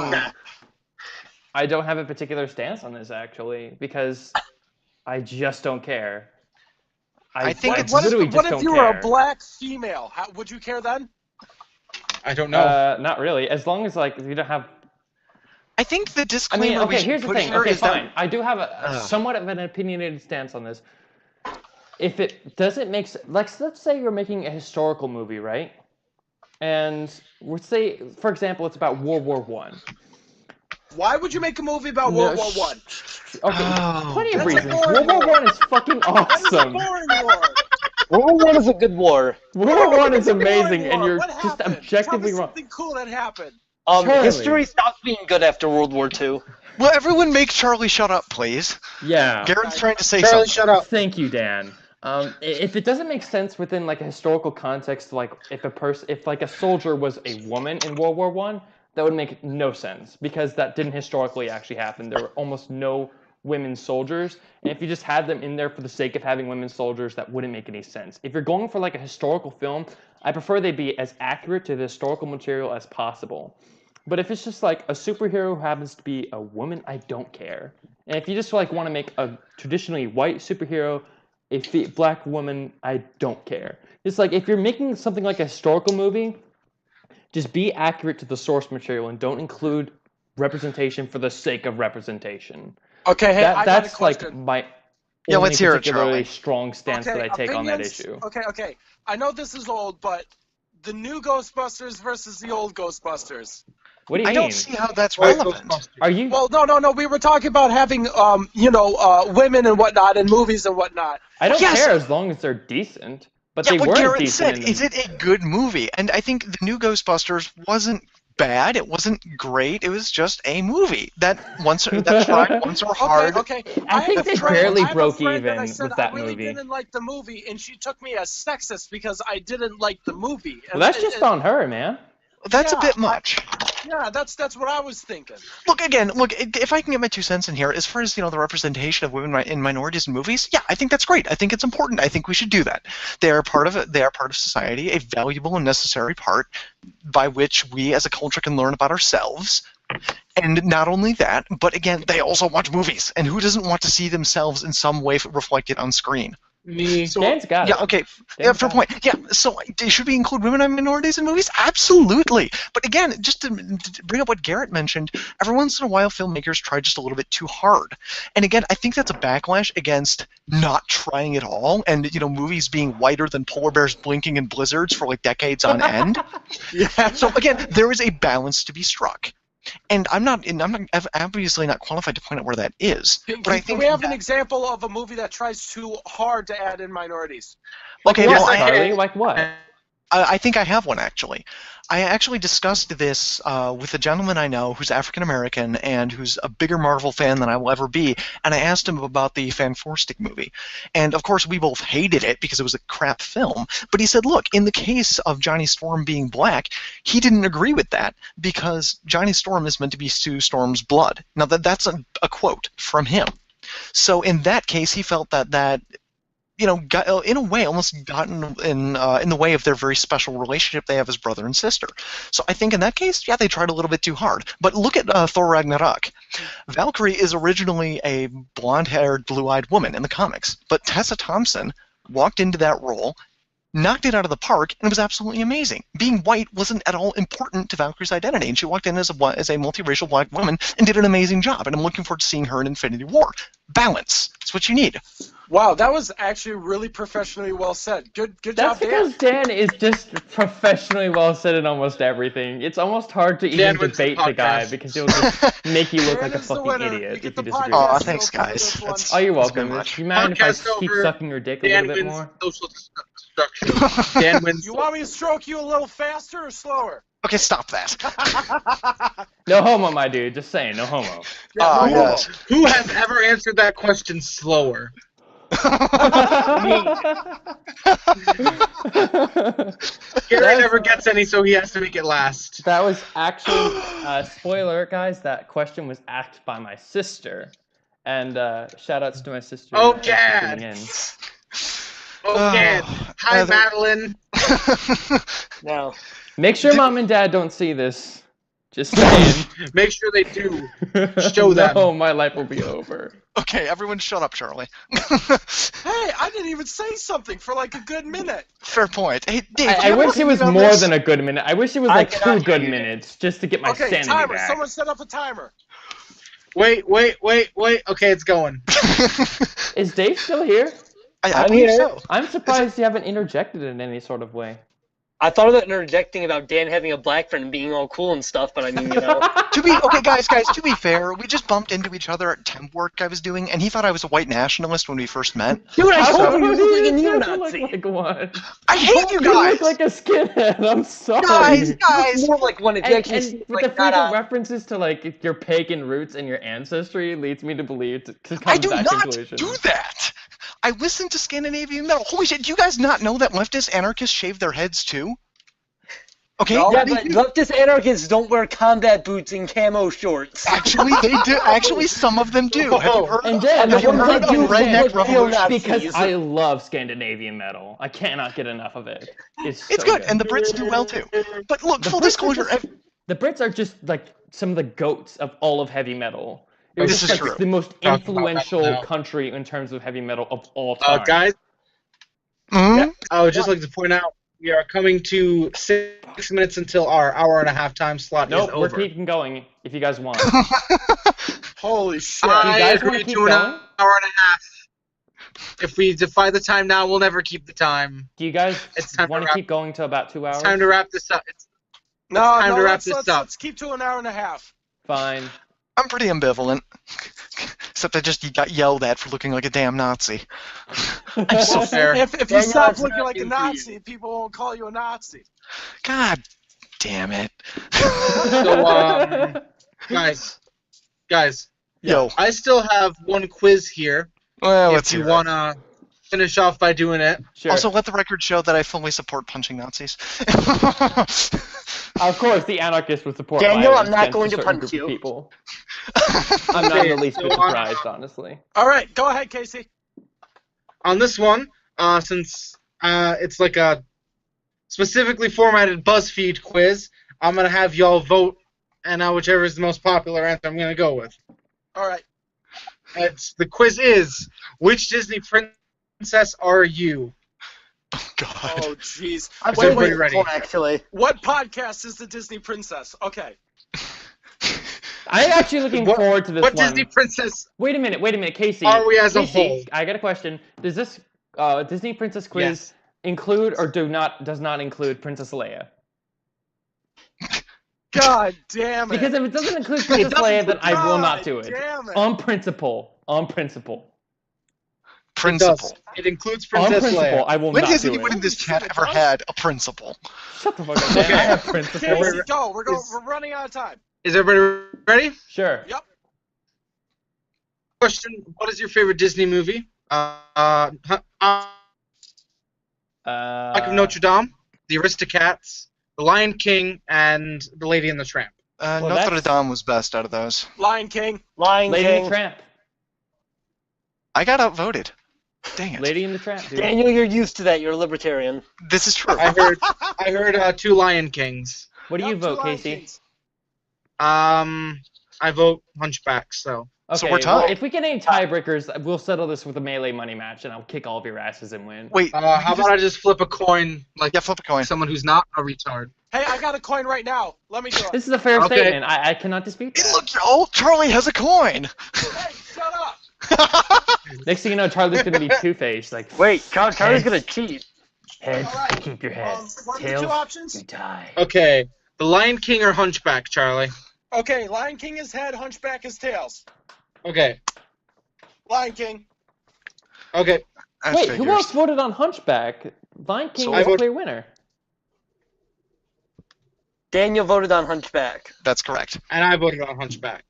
I don't have a particular stance on this actually because I just don't care. I think it's- literally what just if don't you care. were a black female? How, would you care then? I don't know. Not really. As long as like you don't have. I think the I disclaimer mean, we okay. should Here's the put thing. here Okay, is that- fine. I do have a somewhat of an opinionated stance on this. If it doesn't make sense, like let's say you're making a historical movie, right? And let's say, for example, it's about World War One. Why would you make a movie about World War One? Okay, Oh, plenty of that's a reasons. boring World War war. One is fucking That is a awesome. boring war. World War I is a good war. World War One is It's a boring amazing, and war. you're What just happened? Tell objectively me wrong. something cool that happened. Charlie. History stopped being good after World War II. Will everyone make Charlie shut up, please? Yeah. Garrett's trying to say Charlie, something. shut up. Thank you, Dan. If it doesn't make sense within like a historical context, like if like a soldier was a woman in World War One, that would make no sense because that didn't historically actually happen. There were almost no women soldiers. And if you just had them in there for the sake of having women soldiers, that wouldn't make any sense. If you're going for like a historical film, I prefer they be as accurate to the historical material as possible. But if it's just like a superhero who happens to be a woman, I don't care. And if you just like want to make a traditionally white superhero, a black woman, I don't care. It's like if you're making something like a historical movie, just be accurate to the source material and don't include representation for the sake of representation. Okay, hey, I got a That's like question. my Yeah, only let's hear it, particularly Charlie. strong stance that I take on that opinions- issue. Okay. I know this is old, but the new Ghostbusters versus the old Ghostbusters. What do you I mean? don't see how that's Right, relevant. Ghostbusters. Are you? Well, no. We were talking about having, women and whatnot in movies and whatnot. I don't Yes. care as long as they're decent. But Yeah, they what weren't Garrett decent said, in the is it a good movie? And I think the new Ghostbusters wasn't bad. It wasn't great. It was just a movie that tried once or hard. Okay. I think have a they friend- barely I have a broke friend that even I said with that I really movie. didn't like the movie, and she took me as sexist because I didn't like the movie. Well, that's just on her, man. That's a Yeah, bit much. Yeah, that's what I was thinking. Look, if I can get my 2 cents in here, as far as the representation of women and minorities in movies, yeah, I think that's great. I think it's important. I think we should do that. They are part of it. They are part of society, a valuable and necessary part by which we as a culture can learn about ourselves. And not only that, but again, they also watch movies. And who doesn't want to see themselves in some way reflected on screen? Me. Dan's got it. Yeah, okay. Yeah, fair point. Yeah, so should we include women and minorities in movies? Absolutely. But again, just to bring up what Garrett mentioned, every once in a while filmmakers try just a little bit too hard. And again, I think that's a backlash against not trying at all and, movies being whiter than polar bears blinking in blizzards for like decades on end. Yeah. So again, there is a balance to be struck. And I'm obviously not qualified to point out where that is. But I Can think we have an example of a movie that tries too hard to add in minorities? okay, What, well, Charlie? Like what? I think I have one, actually. I actually discussed this with a gentleman I know who's African American and who's a bigger Marvel fan than I will ever be, and I asked him about the Fanforstic movie. And, of course, we both hated it because it was a crap film, but he said, look, in the case of Johnny Storm being black, he didn't agree with that because Johnny Storm is meant to be Sue Storm's blood. Now, that's a quote from him. So in that case, he felt that got, in a way, almost gotten in the way of their very special relationship they have as brother and sister. So I think in that case, yeah, they tried a little bit too hard. But look at Thor Ragnarok. Valkyrie is originally a blonde-haired, blue-eyed woman in the comics, but Tessa Thompson walked into that role, knocked it out of the park, and it was absolutely amazing. Being white wasn't at all important to Valkyrie's identity, and she walked in as a multiracial black woman and did an amazing job, and I'm looking forward to seeing her in Infinity War. Balance. That's what you need. Wow, that was actually really professionally well said. Good That's job, because Dan. Dan is just professionally well said in almost everything. It's almost hard to even Dan wins the debate the guy podcast. because he'll just make you look Dan like a is the fucking winner. idiot You if get you the disagree. podcast. Aw, with him. thanks, guys. Oh, you're That's welcome. very much. Do you mind if I Podcast keep over. sucking your dick a Dan little bit wins more? social destruction. Dan wins. You want me to stroke you a little faster or slower? Okay, stop that. No homo, my dude. Just saying, no homo. Ah, no yes. Who has ever answered that question slower? Garrett never gets any, so he has to make it last. That was actually, spoiler, guys, that question was asked by my sister. And shout outs to my sister. Oh, Thanks for Gad. tuning in. Okay. Hi, Heather. Madeline. Now, Make sure mom and dad don't see this. Just saying. Make sure they do. Show them. No, my life will be over. Okay, everyone shut up, Charlie. Hey, I didn't even say something for like a good minute. Fair point. Hey, Dave, do you I have wish it was anything on more this? than a good minute. I wish it was I like cannot 2 good hear you. minutes just to get my Okay, sanity timer. back. Someone set up a timer. Wait. Okay, it's going. Is Dave still here? I I'm believe here. so. I'm surprised you haven't interjected in any sort of way. I thought about interjecting about Dan having a black friend and being all cool and stuff, but I mean, Guys, to be fair, we just bumped into each other at temp work I was doing, and he thought I was a white nationalist when we first met. Dude, I How told you do you look like a you neo-Nazi. look like one? I hate you You guys! look like a skinhead. I'm sorry. Guys! More like one if you And, actually and see, with like, the frequent not a... references to like your pagan roots and your ancestry leads me to believe to come I to do that not conclusion. do that! I listen to Scandinavian metal. Holy shit, do you guys not know that leftist anarchists shave their heads too? Okay. No. Yeah, but leftist anarchists don't wear combat boots and camo shorts. Actually, they do. Actually, some of them do. Have you heard? And then, And the Have you ones heard that do of look redneck like revolution? because neo-Nazis. I love Scandinavian metal. I cannot get enough of it. It's so It's good, and the Brits do well too. But look, The full Brits are disclosure. just- the Brits are just like some of the goats of all of heavy metal. They're This just is like true. the most Talk about influential metal now. country in terms of heavy metal of all time. Guys, Mhm. I would just like to point out we are coming to 6 minutes until our hour and a half time slot Nope, is we're over. keeping going if you guys want. Holy shit. I guys wanna agree keep to an going? hour and a half. If we defy the time now, we'll never keep the time. Do you guys It's time to want to wrap- keep going to about 2 hours? It's time to wrap this up. No, time no, to wrap let's, this let's, up. let's keep to an hour and a half. Fine. I'm pretty ambivalent. Except I just got yelled at for looking like a damn Nazi. I'm so fair. If you Daniel, stop it's looking not like a in for you. Nazi, people won't call you a Nazi. God damn it. So, guys, Yo. I still have one quiz here. Well, If let's you hear it. want to finish off by doing it. Sure. Also, let the record show that I fully support punching Nazis. Of course, the anarchists would support Daniel, violence I'm not against going a to certain punch group of you. people. I'm not in the least bit So, surprised, honestly. All right, go ahead, Casey. On this one, since it's like a specifically formatted BuzzFeed quiz, I'm going to have y'all vote, and whichever is the most popular answer I'm going to go with. All right. The quiz is, which Disney princess are you? Oh, God. Oh, jeez. I'm Is everybody waiting ready? for actually. What podcast is the Disney Princess? Okay. I'm actually looking What- forward to this What one. Disney princess Wait a minute, Casey. are we as a Casey, whole? I got a question. Does this Disney Princess quiz Yes. include or does not include Princess Leia? God damn it. Because if it doesn't include Princess Leia, then I will not God do it. damn it. On principle. On principle. Principle. It includes On Princess principle, Leia. I will When not has do anyone it. in this chat ever had a principle? Shut the fuck up, man. Okay. I have principles. Casey, go. We're Is- running out of time. Is everybody ready? Sure. Yep. Question: what is your favorite Disney movie? Pike of Notre Dame, The Aristocats, The Lion King, and The Lady and the Tramp. Well, Notre that's- Dame was best out of those. Lion King. Lion Lady King. and the Tramp. I got outvoted. Dang it. Lady and the Tramp, dude. Daniel, you're used to that. You're a libertarian. This is true. I heard two Lion Kings. What do you Yep, two vote, Lion Casey? Kings. I vote Hunchback. So Okay, So we're well, tied. if we get any tiebreakers, we'll settle this with a melee money match, and I'll kick all of your asses and win. Wait, how about I just flip a coin like yeah, flip a coin. someone who's not a retard? Hey, I got a coin right now. Let me do it. This is a fair Okay. statement. I cannot dispute Hey, that. look, y'all! Charlie has a coin! Hey, shut up. Next thing you know, Charlie's gonna be Two-Faced. Like, Wait, Charlie's Heads. gonna cheat. heads, All right. keep your heads. What are the Tails, two options? you die. Okay, The Lion King or Hunchback, Charlie? Okay, Lion King is head, Hunchback is tails. Okay, Lion King. okay. That Wait, who figures. else voted on Hunchback? Lion King So was I a vote- clear winner. Daniel voted on Hunchback. That's correct. And I voted on Hunchback.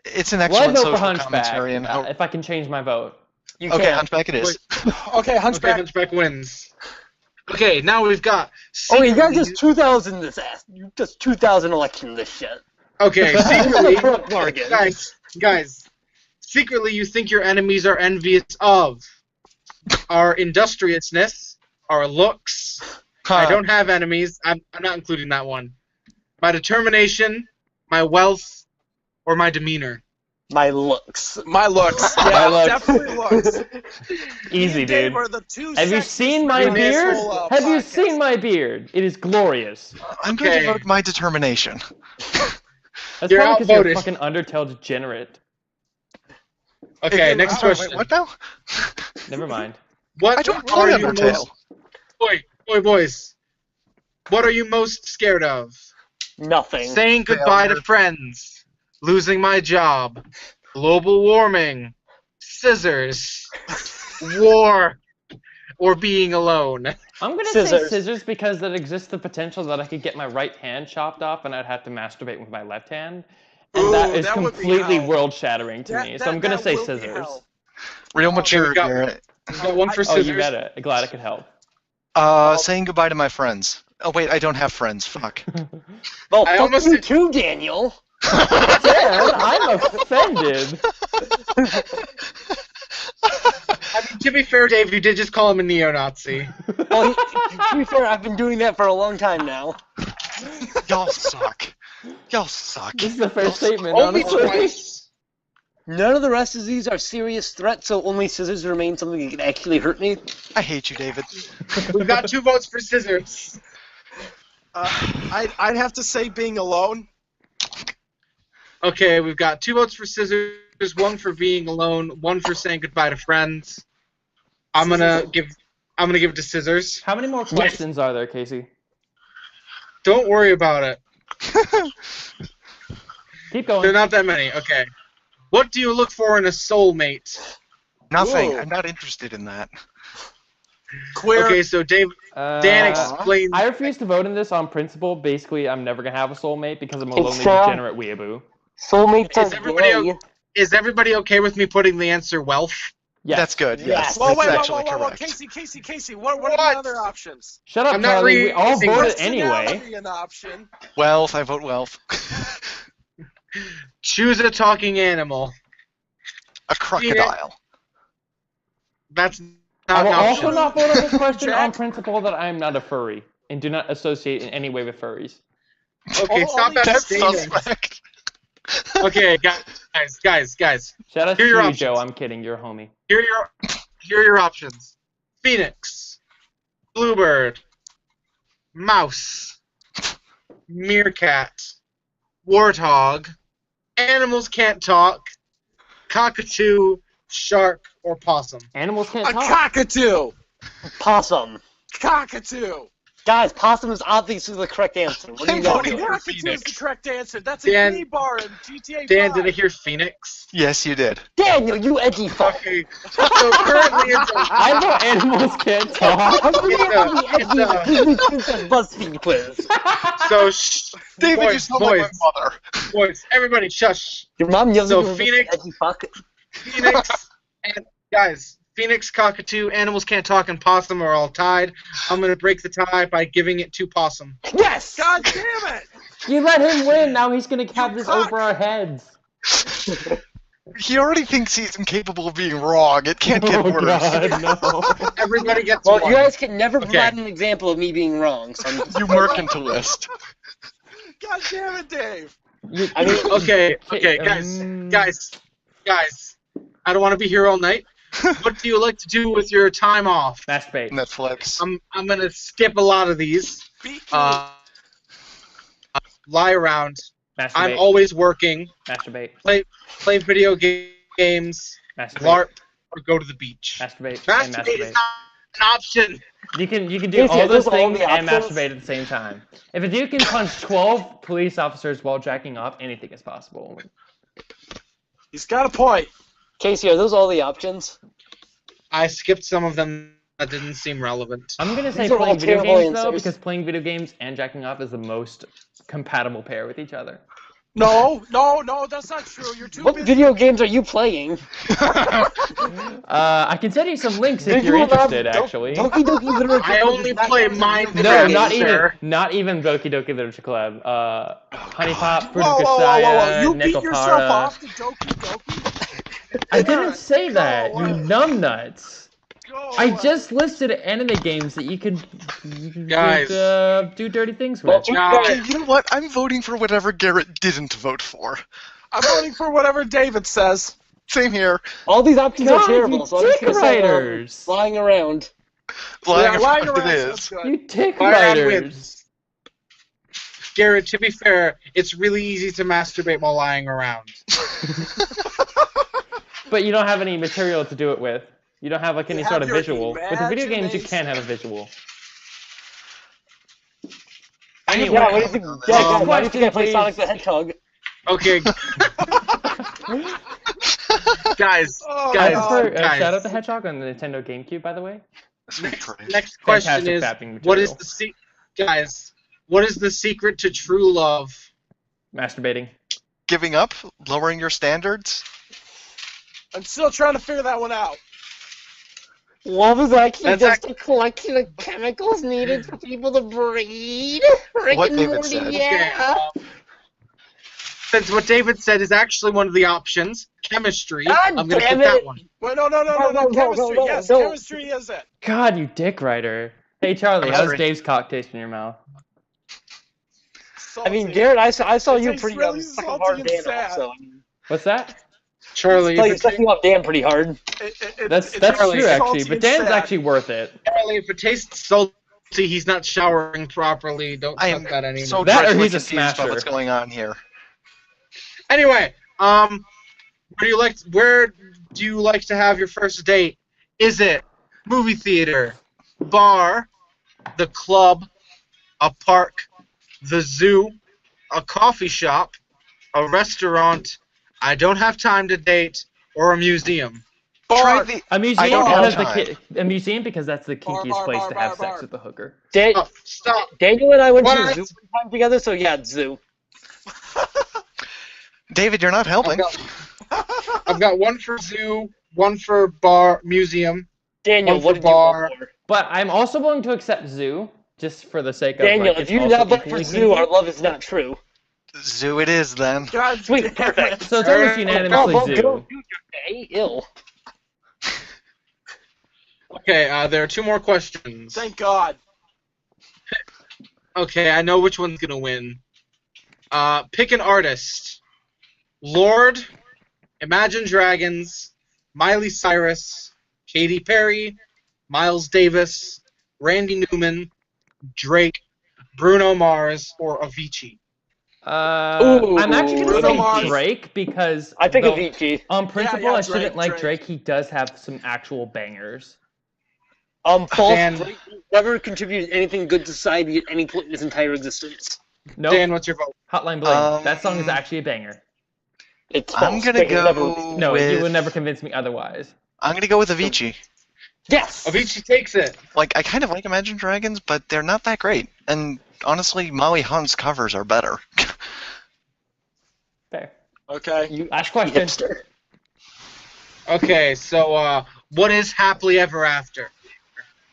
It's an Well, I excellent vote for social Hunchback, commentary. And if I can change my vote. You okay, can't. Hunchback it is. Okay, Okay, Hunchback. Hunchback wins. Okay, now we've got. Oh, you guys secretly- just 2000 this ass. You just 2000 election this shit. Okay, secretly, Corrupt bargain. guys, secretly you think your enemies are envious of our industriousness, our looks. I don't have enemies. I'm not including that one. My determination, my wealth, or my demeanor. My looks. My looks. My Yeah, looks. definitely looks. Easy, Me and Dave dude. are the two Have you sexiest seen my men in this beard? whole, Have you podcast. seen my beard? It is glorious. I'm going Okay. to vote my determination. That's You're probably because you're a outvoted. fucking Undertale degenerate. Okay, next Wait, question. what now? Never mind. What I don't are play you Undertale. most? Boys. What are you most scared of? Nothing. Saying goodbye to Failure. friends, losing my job, global warming, scissors, war, or being alone. I'm gonna say Scissors. scissors because there exists the potential that I could get my right hand chopped off and I'd have to masturbate with my left hand. And Ooh, that is that would be completely hell. world-shattering to me. So I'm gonna that say will be scissors. hell. Real Okay, mature we got- here. We got one for Oh, scissors. you got it. Glad I could help. Saying goodbye to my friends. Oh wait, I don't have friends. Fuck. Well, I fuck almost you said- too, Daniel. Dan, I'm offended. I mean, to be fair, Dave, you did just call him a neo-Nazi. Well, to be fair, I've been doing that for a long time now. Y'all suck. Y'all suck. This is a fair statement, Only honestly. twice. None of the rest of these are serious threats, so only scissors remain something that can actually hurt me. I hate you, David. We've got 2 votes for scissors. I'd have to say being alone. Okay, we've got 2 votes for scissors, 1 for being alone, 1 for saying goodbye to friends. I'm gonna give it to scissors. How many more questions are there, Casey? Don't worry about it. Keep There are going. not that many. Okay. What do you look for in a soulmate? Nothing. Whoa. I'm not interested in that. Queer. Okay, so Dan explained. I refuse to vote in this on principle. Basically, I'm never gonna have a soulmate because I'm a It's lonely, so- degenerate weeaboo. Soulmates Is are everybody gay. Is everybody okay with me putting the answer wealth? Yes. That's good. Yes, Yes. Whoa, that's wait, actually whoa, correct. Casey, what are What? the other options? Shut up, I'm not Charlie. We all reading voted this. anyway. Personality an option. Wealth. I vote wealth. Choose a talking animal. A crocodile. That's I not will an also option. not vote on this question Jack? on principle that I am not a furry and do not associate in any way with furries. Okay, Oh, stop only that That's statement. suspect. Okay, guys. Shout out to Here are you, your options. Joe. I'm kidding. You're a homie. Here are your options. Phoenix, bluebird, mouse, meerkat, warthog, animals can't talk, cockatoo, shark, or possum. Animals can't A talk. cockatoo. Possum. Cockatoo. Guys, possum is obviously the correct answer. What do you I'm got? voting for Cockatoo is the Phoenix. correct answer. That's a Dan- gay bar in GTA 5. Dan, did I hear Phoenix? Yes, you did. Daniel, you edgy fuck. Okay, so currently it's I vote animals can't talk. How can you It's have the it's edgy Disney Princess BuzzFeed quiz? so David, you boys, sound like boys, my mother. boys, everybody shush. Your mom yells So at you for Phoenix- edgy fuck. Phoenix and guys, Phoenix, cockatoo, animals can't talk, and possum are all tied. I'm gonna break the tie by giving it to possum. Yes! God damn it! You let him win. Now he's gonna have this cock. over our heads. He already thinks he's incapable of being wrong. It can't get Oh worse. God, no. Everybody gets Well, one. you guys can never Okay. provide an example of me being wrong. So I'm You mercantilist. God damn it, Dave! You- I mean, Okay, Okay, guys. I don't want to be here all night. What do you like to do with your time off? masturbate. Netflix. I'm gonna skip a lot of these. Beat me. Lie around. Masturbate. I'm always working. Masturbate. Play video games. Masturbate. LARP or go to the beach. Masturbate. And Masturbate is masturbate. not an option. You can do Casey, all are those those all things the and options? masturbate at the same time. If a dude can punch 12 police officers while jacking off, anything is possible. He's got a point. Casey, are those all the options? I skipped some of them that didn't seem relevant. I'm gonna say These are all playing video terrible games though, answers. because playing video games and jacking off is the most compatible pair with each other. No, that's not true. You're too What busy. video games are you playing? I can send you some links if Did you're you allow interested. Actually, Doki Doki Literature I Club only does not play count as Minecraft. video no, games. not even Doki Doki Literature Club. Honey Pop, Whoa, whoa, whoa, whoa, Furukasaya, You beat yourself Nekopara. off to Doki Doki? I didn't say that, Go you away. numbnuts. Go I away. just listed anime games that you could Guys. do dirty things Well, with. Okay, you know what? I'm voting for whatever Garrett didn't vote for. I'm voting for whatever David says. Same here. all these options God, are terrible, you so I'm just dick gonna say writers. lying around. Lying Lying around around it sounds is. good. You dick Fire on writers. wins. Garrett, to be fair, it's really easy to masturbate while lying around. But you don't have any material to do it with. You don't have like any You sort have of your visual. With the video games, you imagination. can have a visual. I have Anyway, Yeah, no what do you think? comment on this. Yeah, guys, why do you question, think I play please. Sonic the Hedgehog? Okay, guys, Oh, I Guys, prefer guys. Shadow the Hedgehog on the Nintendo GameCube, by the way. Sweet praise. next question Fantastic is, fapping what is material. guys, what is the secret to true love? Masturbating. Giving up? Lowering your standards? I'm still trying to figure that one out. Love is actually That's just a collection of chemicals needed for people to breed. Rick What and David Morty, said. yeah. Since what David said is actually one of the options, chemistry, God I'm going to damn put that it. one. Wait, no, No, chemistry. no, Yes, no. chemistry is it. God, you dick writer. Hey, Charlie, how's Chemistry. Dave's cock taste in your mouth? I mean, Salty. Garrett, I saw It you tastes pretty really sucking salty hard and Dan sad. off, so I mean, What's that? Charlie, saw if you it, sucking off Dan pretty hard. That's Charlie, true, actually. salty But and Dan's sad. actually worth it. Charlie, if it tastes salty, he's not showering properly. Don't I suck am that anymore. so That or dreadfully he's a confused about what's smasher. going on here. Anyway, where do you like to have your first date? Is it movie theater, bar, the club, a park, the zoo, a coffee shop, a restaurant, I don't have time to date, or a museum? Try Bar. the. A museum don't have because time. a museum because that's the kinkiest bar, place bar, to bar, have bar. sex with a hooker. Stop. Daniel and I went to What? the zoo one time together, so yeah, zoo. David, you're not helping. I've got one for zoo, one for bar, museum. Daniel, One what for did you bar. vote for? But I'm also willing to accept zoo, just for the sake of Daniel, like, if it's you do also not vote for equally zoo, kinky. our love is not true. Zoo it is then. God Sweet, damn perfect. it. So it's almost Alright. unanimously Go, zoo. dude, you're gay. Ill. Okay, there are two more questions. Thank God. Okay, I know which one's gonna win. Pick an artist. Lord, Imagine Dragons, Miley Cyrus, Katy Perry, Miles Davis, Randy Newman, Drake, Bruno Mars, or Avicii. I'm actually Bruno gonna Mars. say Drake because I think though, Avicii. on principle yeah, I shouldn't Drake, like Drake. Drake. He does have some actual bangers. False. Dan- Drake never contributed anything good to society at any point in his entire existence. Nope. Dan, what's your vote? Hotline Bling. That song is actually a banger. It's I'm false. gonna Drake never go released- No, with. you will never convince me otherwise. I'm gonna go with Avicii. Yes. Avicii takes it. Like, I kind of like Imagine Dragons, but they're not that great. And honestly, Molly Hunt's covers are better. Fair. Okay. You Last question. hipster. Okay, so what is Happily Ever After?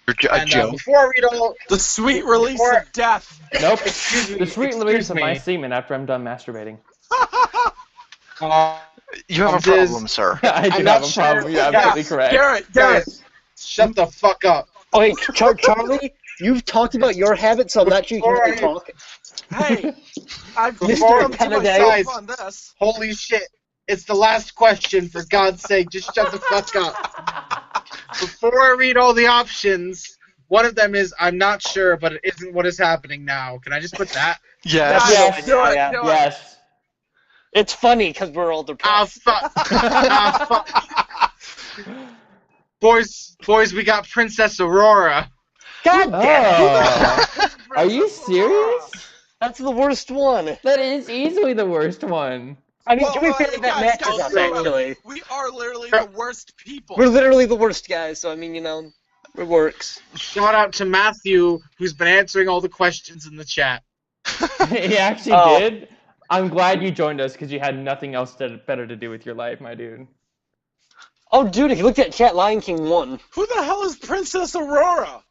A And joke. before I read all, The sweet release Before- of death. Nope. excuse me, The sweet excuse release of me. my semen after I'm done masturbating. You have a this- problem, sir. I do I'm not have a sure- problem. You're Yeah, absolutely correct. Garrett, Guys, shut the fuck up. Okay, Charlie, you've talked about your habits, so I'm not sure you can really talk. hey, I've Before come to Canada- myself on this. Holy shit. It's the last question, for God's sake. Just shut the fuck up. Before I read all the options, one of them is I'm not sure, but it isn't what is happening now. Can I just put that? Yes. Yes. Do it, Yeah. do it. Yes. It's funny because we're all Ah, depressed. fuck. Ah, fuck. Boys, we got Princess Aurora. God damn, Oh. Are you serious? that's the worst one. That is easily the worst one. I mean, Well, to be fair, guys, that matches guys, us, also- actually. We are literally the worst people. We're literally the worst guys, so I mean, it works. Shout out to Matthew, who's been answering all the questions in the chat. He actually Oh. did. I'm glad you joined us because you had nothing else better to do with your life, my dude. Oh, dude, if you looked at chat, Lion King won. Who the hell is Princess Aurora?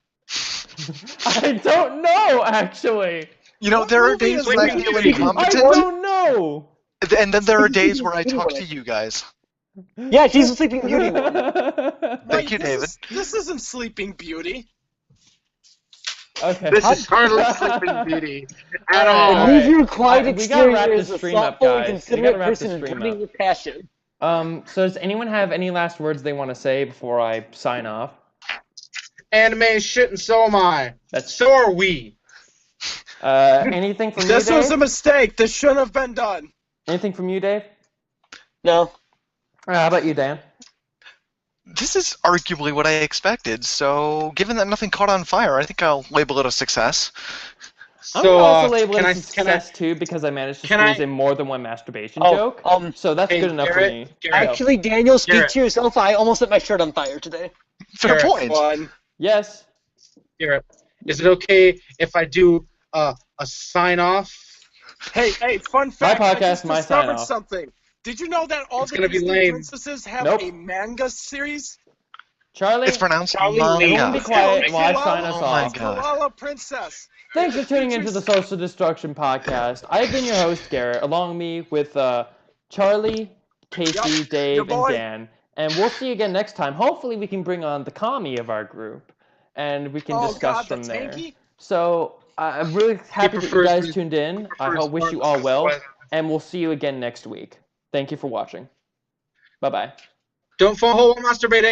I don't know, actually. You know, What there are movie days is when I Sleeping feel Beauty? I incompetent, don't know. and then there are days where I talk to you guys. Yeah, she's a Sleeping Beauty won. Thank you, Wait, David. This isn't Sleeping Beauty. Okay. This is hardly Sleeping Beauty at Uh, all. And leave your quiet we gotta wrap exterior this as a stream up, thoughtful and guys. We considerate gotta wrap person this stream burning up. with passion. So does anyone have any last words they want to say before I sign off? Anime is shit, and so am I. That's So are we. anything from you, This was a Dave? mistake. This shouldn't have been done. Anything from you, Dave? No. How about you, Dan? This is arguably what I expected, so given that nothing caught on fire, I think I'll label it a success. I'm So, gonna also label can it I, a can I, success too because I managed to can squeeze I- in more than one masturbation Oh, joke. So that's hey, good enough for Garrett, me. Garrett. Actually, Daniel, speak Garrett. to yourself. I almost set my shirt on fire today. Fair Garrett, point. One. Yes. Garrett, is it okay if I do a sign off? Hey, fun fact. My I podcast, just my discovered sign-off. something. Did you know that all It's the gonna be Disney lame. princesses have Nope. a manga series? Charlie, It's pronounced Charlie manga. Lee. everyone be quiet while I sign us Oh my off. God. Koala Princess. Thanks for tuning into the Social Destruction Podcast. I've been your host, Garrett, along me with Charlie, Casey, Yup, Dave, your and boy. Dan. And we'll see you again next time. Hopefully we can bring on the commie of our group, and we can Oh discuss God, the from there. tanky. So I'm really happy that you prefers guys me- tuned in. I prefers wish you more all well, weather. and we'll see you again next week. Thank you for watching. Bye-bye. Don't fall while masturbating.